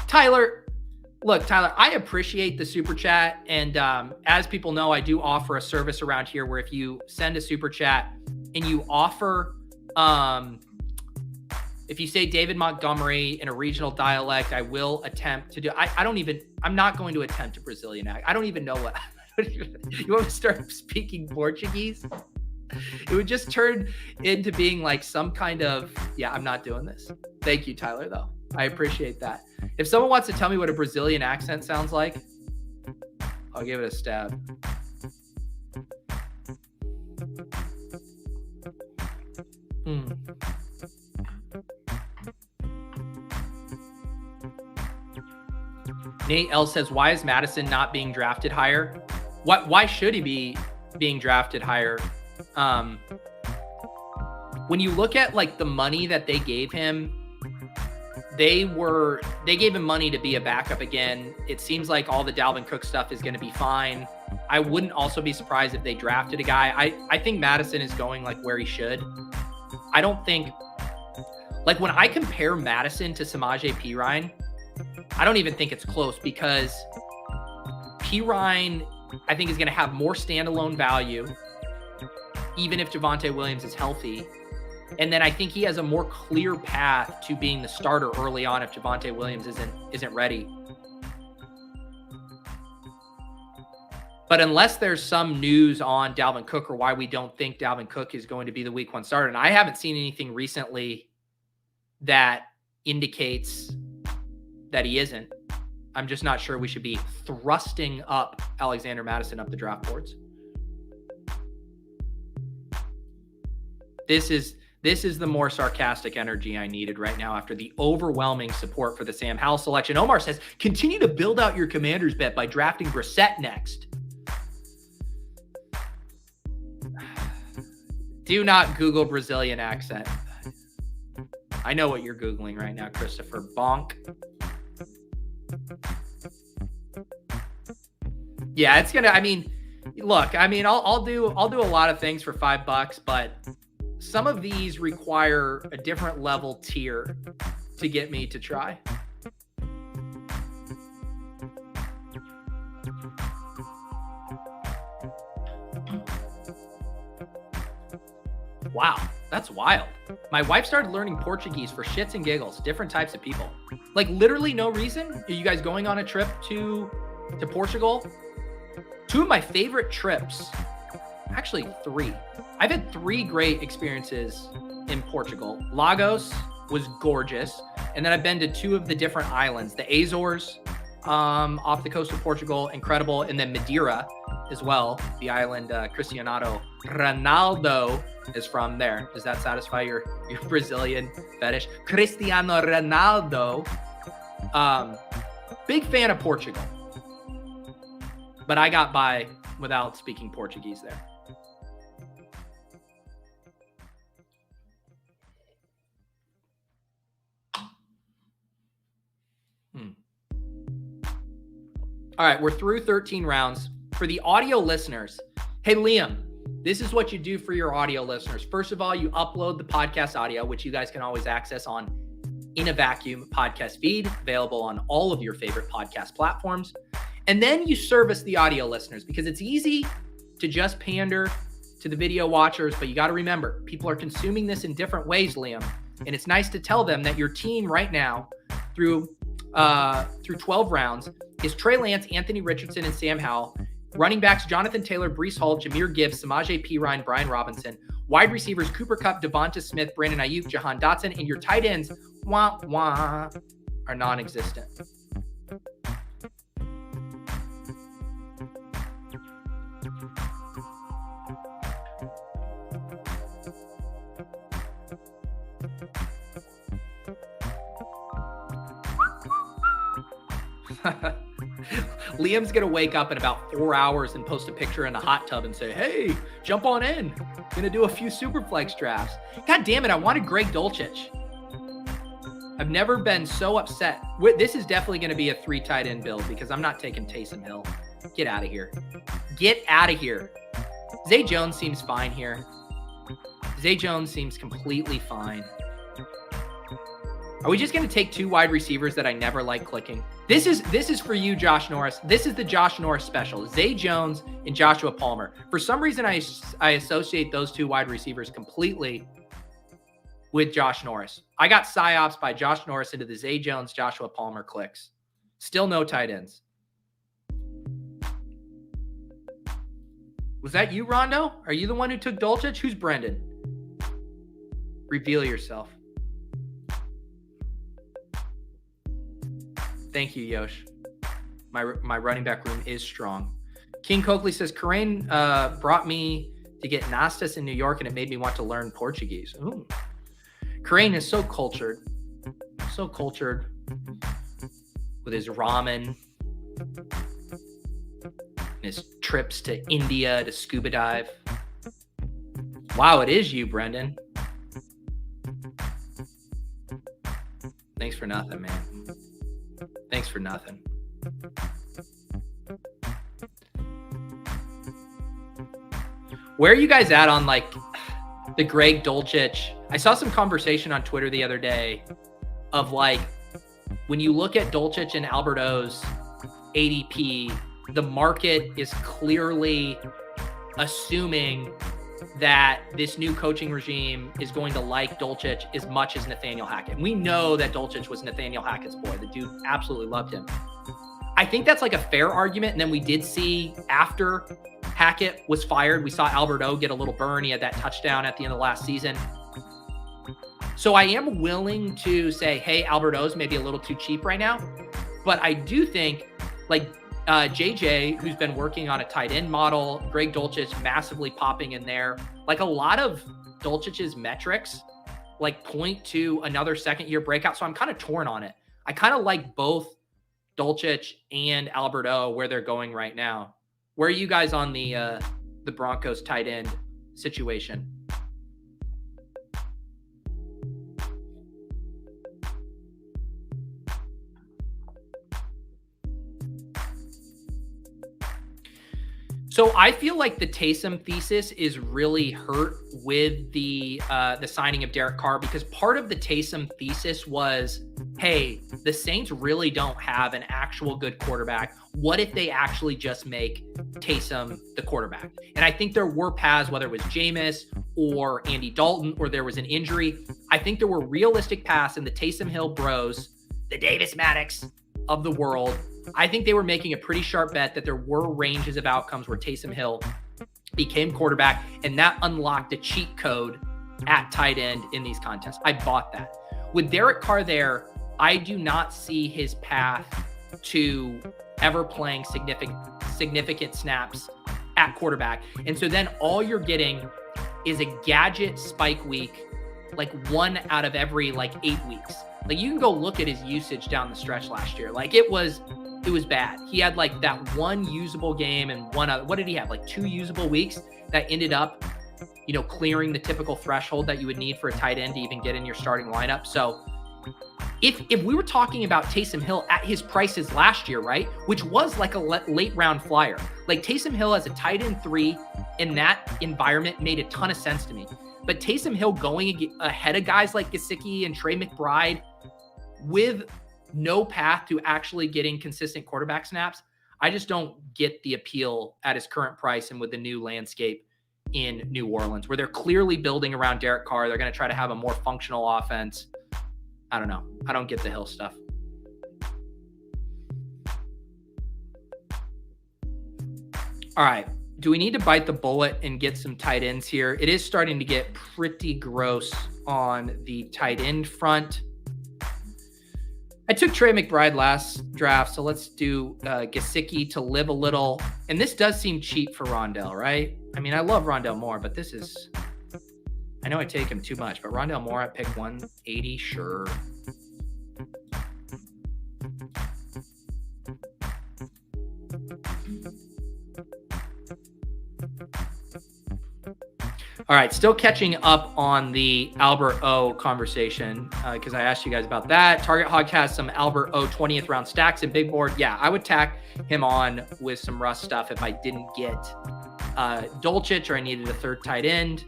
Tyler, look, Tyler, I appreciate the super chat. And as people know, I do offer a service around here where if you send a super chat and you offer, if you say David Montgomery in a regional dialect, I will attempt to do, I'm not going to attempt a Brazilian accent. I don't even know what, you want to start speaking Portuguese? It would just turn into being like some kind of, yeah, I'm not doing this. Thank you, Tyler, though. I appreciate that. If someone wants to tell me what a Brazilian accent sounds like, I'll give it a stab. Nate L says, why is Madison not being drafted higher? Why should he be being drafted higher? When you look at like the money that they gave him, they gave him money to be a backup again. It seems like all the Dalvin Cook stuff is going to be fine. I wouldn't also be surprised if they drafted a guy. I think Madison is going like where he should. I don't think, like when I compare Madison to Samaje Perine, I don't even think it's close because Perine, I think, is going to have more standalone value, even if Javonte Williams is healthy. And then I think he has a more clear path to being the starter early on if Javonte Williams isn't ready. But unless there's some news on Dalvin Cook or why we don't think Dalvin Cook is going to be the week 1 starter, and I haven't seen anything recently that indicates that he isn't, I'm just not sure we should be thrusting up Alexander Madison up the draft boards. This is the more sarcastic energy I needed right now after the overwhelming support for the Sam Howell selection. Omar says, continue to build out your Commanders bet by drafting Brissett next. Do not Google Brazilian accent. I know what you're Googling right now, Christopher. Bonk. Yeah, it's gonna, I mean, look, I mean, I'll do a lot of things for $5, but some of these require a different level tier to get me to try. Wow, that's wild. My wife started learning Portuguese for shits and giggles, different types of people. Like literally no reason. Are you guys going on a trip to Portugal? 2 of my favorite trips, actually 3. I've had 3 great experiences in Portugal. Lagos was gorgeous. And then I've been to 2 of the different islands, the Azores off the coast of Portugal, incredible. And then Madeira as well, the island Cristiano Ronaldo is from there. Does that satisfy your Brazilian fetish? Cristiano Ronaldo. Big fan of Portugal. But I got by without speaking Portuguese there. All right, we're through 13 rounds. For the audio listeners, hey, Liam, this is what you do for your audio listeners. First of all, you upload the podcast audio, which you guys can always access on In a Vacuum podcast feed, available on all of your favorite podcast platforms. And then you service the audio listeners because it's easy to just pander to the video watchers, but you got to remember, people are consuming this in different ways, Liam. And it's nice to tell them that your team right now through 12 rounds is Trey Lance, Anthony Richardson, and Sam Howell. Running backs, Jonathan Taylor, Breece Hall, Jahmyr Gibbs, Samaje Perine, Brian Robinson. Wide receivers, Cooper Kupp, Devonta Smith, Brandon Ayuk, Jahan Dotson. And your tight ends, are non-existent. Liam's going to wake up in about 4 hours and post a picture in a hot tub and say, hey, jump on in. Going to do a few Superflex drafts. God damn it. I wanted Greg Dulcich. I've never been so upset. This is definitely going to be a 3 tight end build because I'm not taking Taysom Hill. Get out of here. Get out of here. Zay Jones seems fine here. Zay Jones seems completely fine. Are we just going to take 2 wide receivers that I never like clicking? This is for you, Josh Norris. This is the Josh Norris special. Zay Jones and Joshua Palmer. For some reason, I associate those 2 wide receivers completely with Josh Norris. I got psyops by Josh Norris into the Zay Jones, Joshua Palmer clicks. Still no tight ends. Was that you, Rondo? Are you the one who took Dulcich? Who's Brendan? Reveal yourself. Thank you, Yosh. My running back room is strong. King Coakley says, Karain brought me to get Nastas in New York, and it made me want to learn Portuguese. Ooh. Karain is so cultured. So cultured with his ramen, and his trips to India to scuba dive. Wow, it is you, Brendan. Thanks for nothing, man. Thanks for nothing. Where are you guys at on like the Greg Dulcich? I saw some conversation on Twitter the other day of like, when you look at Dulcich and Albert O's ADP, the market is clearly assuming that this new coaching regime is going to like Dulcich as much as Nathaniel Hackett. We know that Dulcich was Nathaniel Hackett's boy. The dude absolutely loved him. I think that's like a fair argument. And then we did see after Hackett was fired, we saw Albert O get a little burn. He had that touchdown at the end of last season. So I am willing to say, hey, Albert O's maybe a little too cheap right now. But I do think like JJ, who's been working on a tight end model, Greg Dulcich massively popping in there. Like a lot of Dulcich's metrics like point to another second year breakout. So I'm kind of torn on it. I kind of like both Dulcich and Albert O where they're going right now. Where are you guys on the Broncos tight end situation? So I feel like the Taysom thesis is really hurt with the signing of Derek Carr, because part of the Taysom thesis was, hey, the Saints really don't have an actual good quarterback. What if they actually just make Taysom the quarterback? And I think there were paths, whether it was Jameis or Andy Dalton, or there was an injury. I think there were realistic paths in the Taysom Hill bros, the Davis Maddox of the world. I think they were making a pretty sharp bet that there were ranges of outcomes where Taysom Hill became quarterback, and that unlocked a cheat code at tight end in these contests. I bought that. With Derek Carr there, I do not see his path to ever playing significant snaps at quarterback. And so then all you're getting is a gadget spike week, like 1 out of every like 8 weeks. Like you can go look at his usage down the stretch last year. Like it was bad. He had like that one usable game and one other, what did he have? Like 2 usable weeks that ended up, clearing the typical threshold that you would need for a tight end to even get in your starting lineup. So if we were talking about Taysom Hill at his prices last year, right, which was like a late round flyer, like Taysom Hill as a tight end 3 in that environment made a ton of sense to me. But Taysom Hill going ahead of guys like Gesicki and Trey McBride with no path to actually getting consistent quarterback snaps, I just don't get the appeal at his current price and with the new landscape in New Orleans, where they're clearly building around Derek Carr. They're going to try to have a more functional offense. I don't know. I don't get the Hill stuff. All right. Do we need to bite the bullet and get some tight ends here? It is starting to get pretty gross on the tight end front. I took Trey McBride last draft, so let's do Gesicki to live a little. And this does seem cheap for Rondell, right? I mean, I love Rondell Moore, but this is... I know I take him too much, but Rondell Moore at pick 180, sure. All right, still catching up on the Albert O conversation because I asked you guys about that. Target Hog has some Albert O 20th round stacks and big board. Yeah, I would tack him on with some Russ stuff if I didn't get Dulcich or I needed a third tight end.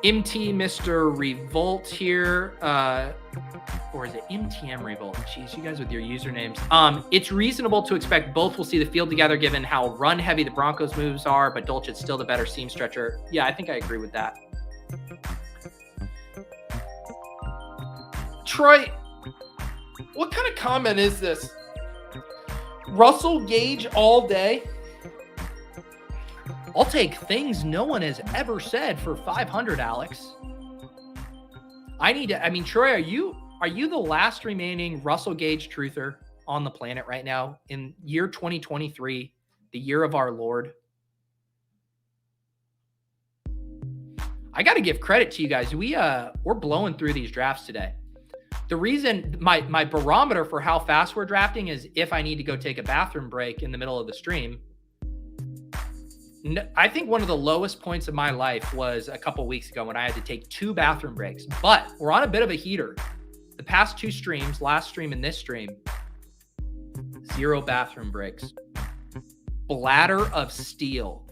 MT Mr. Revolt here. Or is it MTM Revolt? Jeez, you guys with your usernames. It's reasonable to expect both will see the field together given how run heavy the Broncos moves are, but Dulcich's still the better seam stretcher. Yeah, I think I agree with that. Troy, what kind of comment is this? Russell Gage all day? I'll take things no one has ever said for 500, Alex. Troy, are you the last remaining Russell Gage truther on the planet right now in year 2023, the year of our Lord? I got to give credit to you guys. We're blowing through these drafts today. The reason my barometer for how fast we're drafting is if I need to go take a bathroom break in the middle of the stream. I think one of the lowest points of my life was a couple weeks ago when I had to take 2 bathroom breaks, but we're on a bit of a heater. The past 2 streams, last stream and this stream, 0 bathroom breaks. Bladder of steel.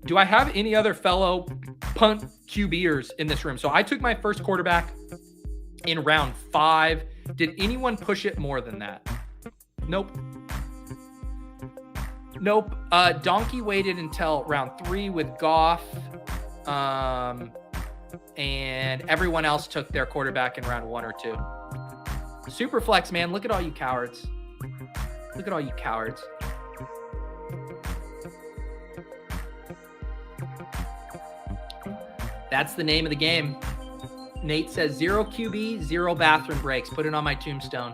Do I have any other fellow punt QBers in this room? So I took my first quarterback in round 5. Did anyone push it more than that? Nope. Nope. Donkey waited until round 3 with Goff. And everyone else took their quarterback in round 1 or 2. Superflex, man. Look at all you cowards. Look at all you cowards. That's the name of the game. Nate says 0 QB, 0 bathroom breaks. Put it on my tombstone.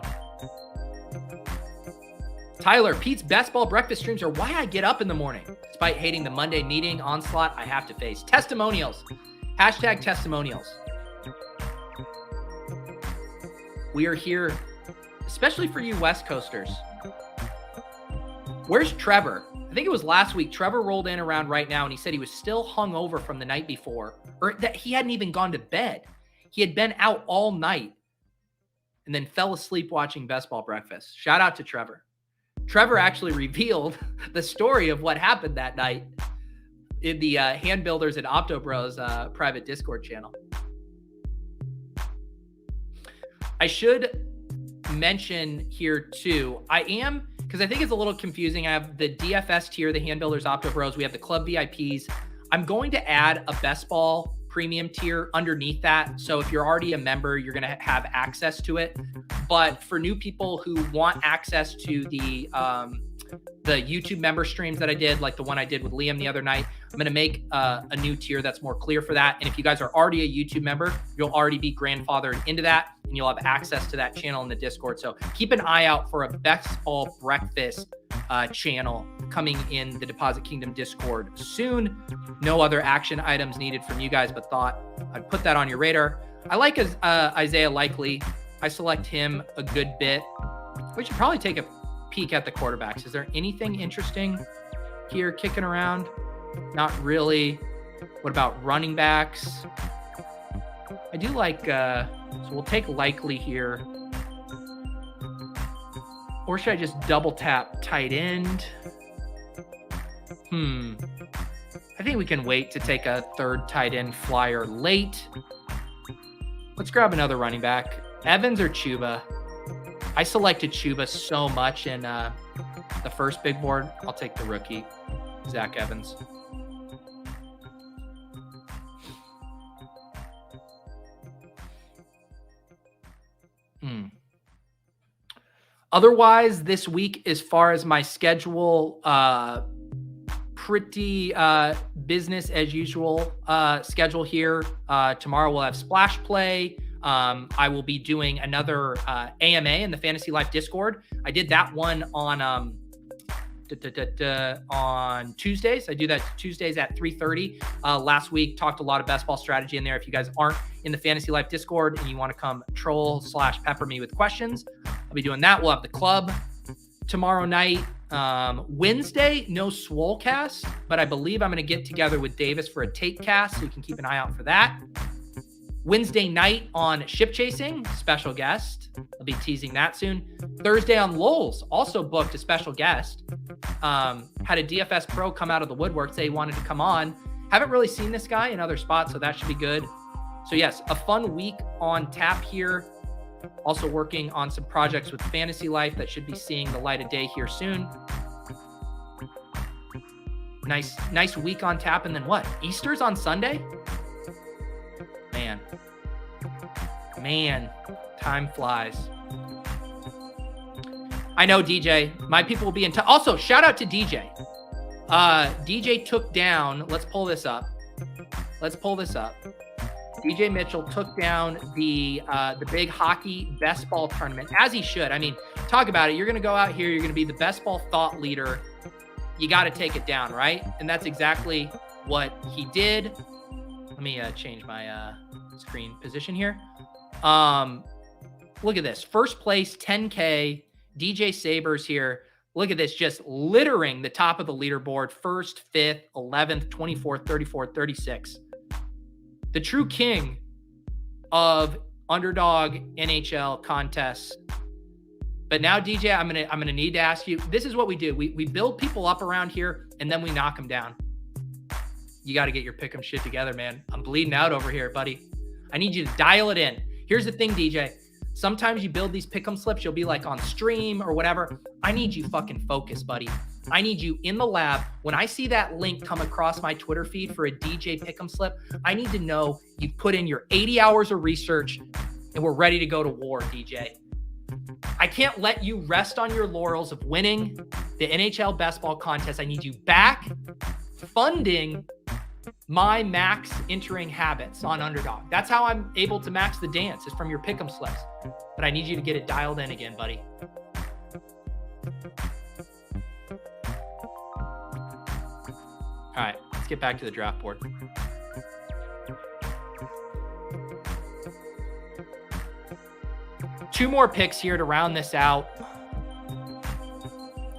Tyler, Pete's best ball breakfast streams are why I get up in the morning. Despite hating the Monday meeting onslaught I have to face. Testimonials. Hashtag testimonials. We are here, especially for you West Coasters. Where's Trevor? I think it was last week. Trevor rolled in around right now, and he said he was still hungover from the night before, or that he hadn't even gone to bed. He had been out all night and then fell asleep watching Best Ball Breakfast. Shout out to Trevor. Trevor actually revealed the story of what happened that night in the Hand Builders and Opto Bros private Discord channel. I should mention here too, because I think it's a little confusing. I have the DFS tier, the Hand Builders, Opto Bros. We have the Club VIPs. I'm going to add a Best Ball premium tier underneath that. So if you're already a member, you're going to have access to it. But for new people who want access to the YouTube member streams that I did, like the one I did with Liam the other night, I'm going to make a new tier that's more clear for that. And if you guys are already a YouTube member, you'll already be grandfathered into that, and you'll have access to that channel in the Discord. So keep an eye out for a Best Ball Breakfast channel coming in the Deposit Kingdom Discord soon. No other action items needed from you guys, but thought I'd put that on your radar. I like Isaiah Likely. I select him a good bit. We should probably take a peek at the quarterbacks. Is there anything interesting here kicking around? Not really. What about running backs? I do like, so we'll take Likely here. Or should I just double tap tight end? I think we can wait to take a third tight end flyer late. Let's grab another running back. Evans or Chuba? I selected Chuba so much in the first big board. I'll take the rookie, Zach Evans. Otherwise, this week, as far as my schedule, pretty business as usual schedule here. Tomorrow we'll have Splash Play. I will be doing another AMA in the Fantasy Life Discord. I did that one on Tuesdays. I do that Tuesdays at 3:30. Last week talked a lot of best ball strategy in there. If you guys aren't in the Fantasy Life Discord and you want to come troll/pepper me with questions, I'll be doing that. We'll have the club tomorrow night. Wednesday, no Swolecast, but I believe I'm going to get together with Davis for a take cast, so you can keep an eye out for that. Wednesday night on Ship Chasing, special guest. I'll be teasing that soon. Thursday on Lowell's, also booked a special guest. Had a DFS pro come out of the woodwork, say he wanted to come on. Haven't really seen this guy in other spots, so that should be good. So yes, a fun week on tap here. Also working on some projects with Fantasy Life that should be seeing the light of day here soon. Nice week on tap. And then what? Easter's on Sunday? Man, time flies. I know, DJ. My people will be in touch. Also, shout out to DJ. DJ took down, let's pull this up. DJ Mitchell took down the big hockey best ball tournament, as he should. I mean, talk about it. You're going to go out here. You're going to be the best ball thought leader. You got to take it down, right? And that's exactly what he did. Let me change my screen position here. Look at this. First place, 10K. DJ Sabers here. Look at this, just littering the top of the leaderboard. 1st, 5th, 11th, 24th, 34th, 36th. The true king of Underdog NHL contests But now, DJ, I'm gonna need to ask you. This is what we do. We build people up around here, and then we knock them down. You got to get your pick'em shit together, man. I'm bleeding out over here, buddy. I need you to dial it in. Here's the thing, DJ. Sometimes you build these pick'em slips. You'll be like on stream or whatever. I need you fucking focused, buddy. I need you in the lab. When I see that link come across my Twitter feed for a DJ pick'em slip, I need to know you've put in your 80 hours of research and we're ready to go to war, DJ. I can't let you rest on your laurels of winning the NHL best ball contest. I need you back funding my max entering habits on Underdog. That's how I'm able to max the dance, is from your pick'em slips. But I need you to get it dialed in again, buddy. All right, let's get back to the draft board. Two more picks here to round this out.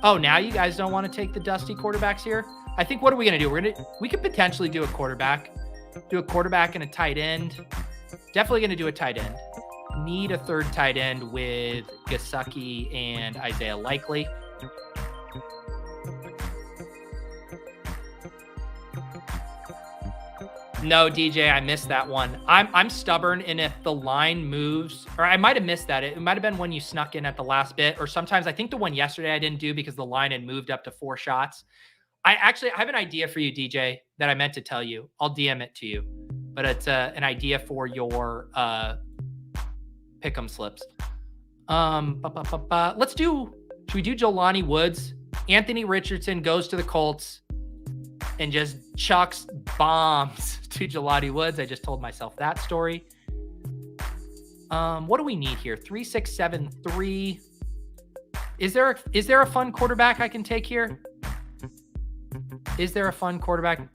Oh, now you guys don't want to take the dusty quarterbacks here? I think, what are we going to do? We could potentially do a quarterback. Do a quarterback and a tight end. Definitely going to do a tight end. Need a third tight end with Gesicki and Isaiah Likely. No, DJ, I missed that one. I'm stubborn, and if the line moves, or I might have missed that. It might have been when you snuck in at the last bit, or sometimes I think the one yesterday I didn't do because the line had moved up to 4 shots. I have an idea for you, DJ, that I meant to tell you. I'll DM it to you, but it's an idea for your pick'em slips. Let's do. Should we do Jelani Woods? Anthony Richardson goes to the Colts and just chucks bombs to Jelani Woods. I just told myself that story. What do we need here? 3, 6, 7, 3. Is there a fun quarterback I can take here? Is there a fun quarterback?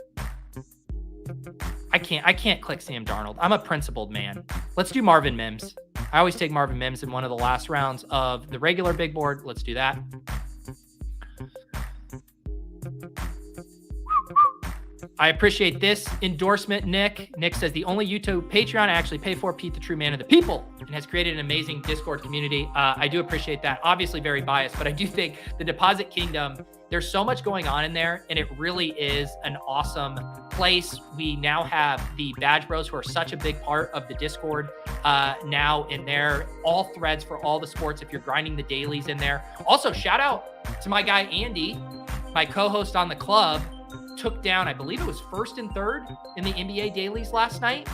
I can't click Sam Darnold. I'm a principled man. Let's do Marvin Mims. I always take Marvin Mims in one of the last rounds of the regular big board. Let's do that. I appreciate this endorsement, Nick. Nick says, the only YouTube Patreon I actually pay for, Pete, the true man of the people, and has created an amazing Discord community. I do appreciate that. Obviously very biased, but I do think the Deposit Kingdom, there's so much going on in there, and it really is an awesome place. We now have the Badge Bros, who are such a big part of the Discord now in there. All threads for all the sports if you're grinding the dailies in there. Also, shout out to my guy, Andy, my co-host on the club. Took down, I believe it was 1st and 3rd in the NBA dailies last night.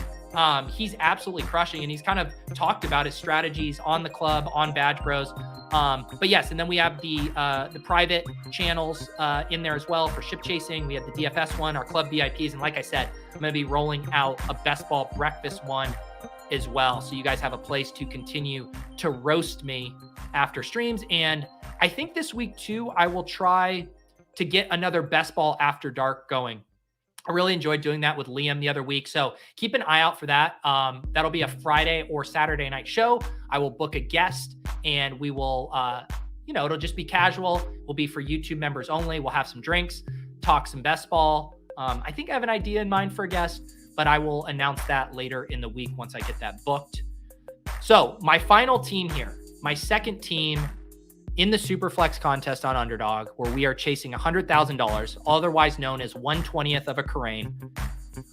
He's absolutely crushing, and he's kind of talked about his strategies on the club, on Badge Bros. But yes, and then we have the private channels in there as well for ship chasing. We have the DFS one, our club VIPs, and like I said, I'm going to be rolling out a best ball breakfast one as well. So you guys have a place to continue to roast me after streams. And I think this week too, I will try to get another best ball after dark going. I really enjoyed doing that with Liam the other week. So keep an eye out for that. That'll be a Friday or Saturday night show. I will book a guest, and we will, it'll just be casual. We'll be for YouTube members only. We'll have some drinks, talk some best ball. I think I have an idea in mind for a guest, but I will announce that later in the week once I get that booked. So my final team here, my second team in the Superflex contest on Underdog, where we are chasing $100,000, otherwise known as 1/20th of a Crane.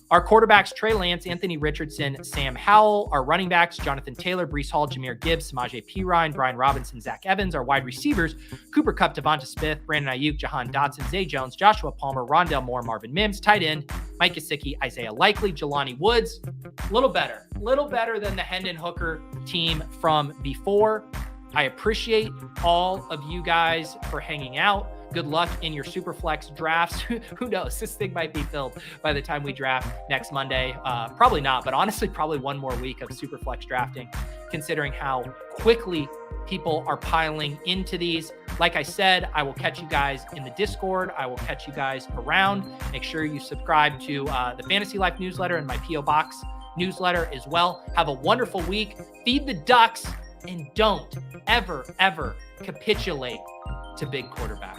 Our quarterbacks, Trey Lance, Anthony Richardson, Sam Howell. Our running backs, Jonathan Taylor, Breece Hall, Jahmyr Gibbs, Samaje Perine, Brian Robinson, Zach Evans. Our wide receivers, Cooper Kupp, Devonta Smith, Brandon Ayuk, Jahan Dotson, Zay Jones, Joshua Palmer, Rondale Moore, Marvin Mims. Tight end, Mike Gesicki, Isaiah Likely, Jelani Woods. A little better than the Hendon Hooker team from before. I appreciate all of you guys for hanging out. Good luck in your Superflex drafts. Who knows? This thing might be filled by the time we draft next Monday. Probably not, but honestly, probably one more week of Superflex drafting, considering how quickly people are piling into these. Like I said, I will catch you guys in the Discord. I will catch you guys around. Make sure you subscribe to the Fantasy Life newsletter and my P.O. Box newsletter as well. Have a wonderful week. Feed the Ducks. And don't ever capitulate to big quarterback.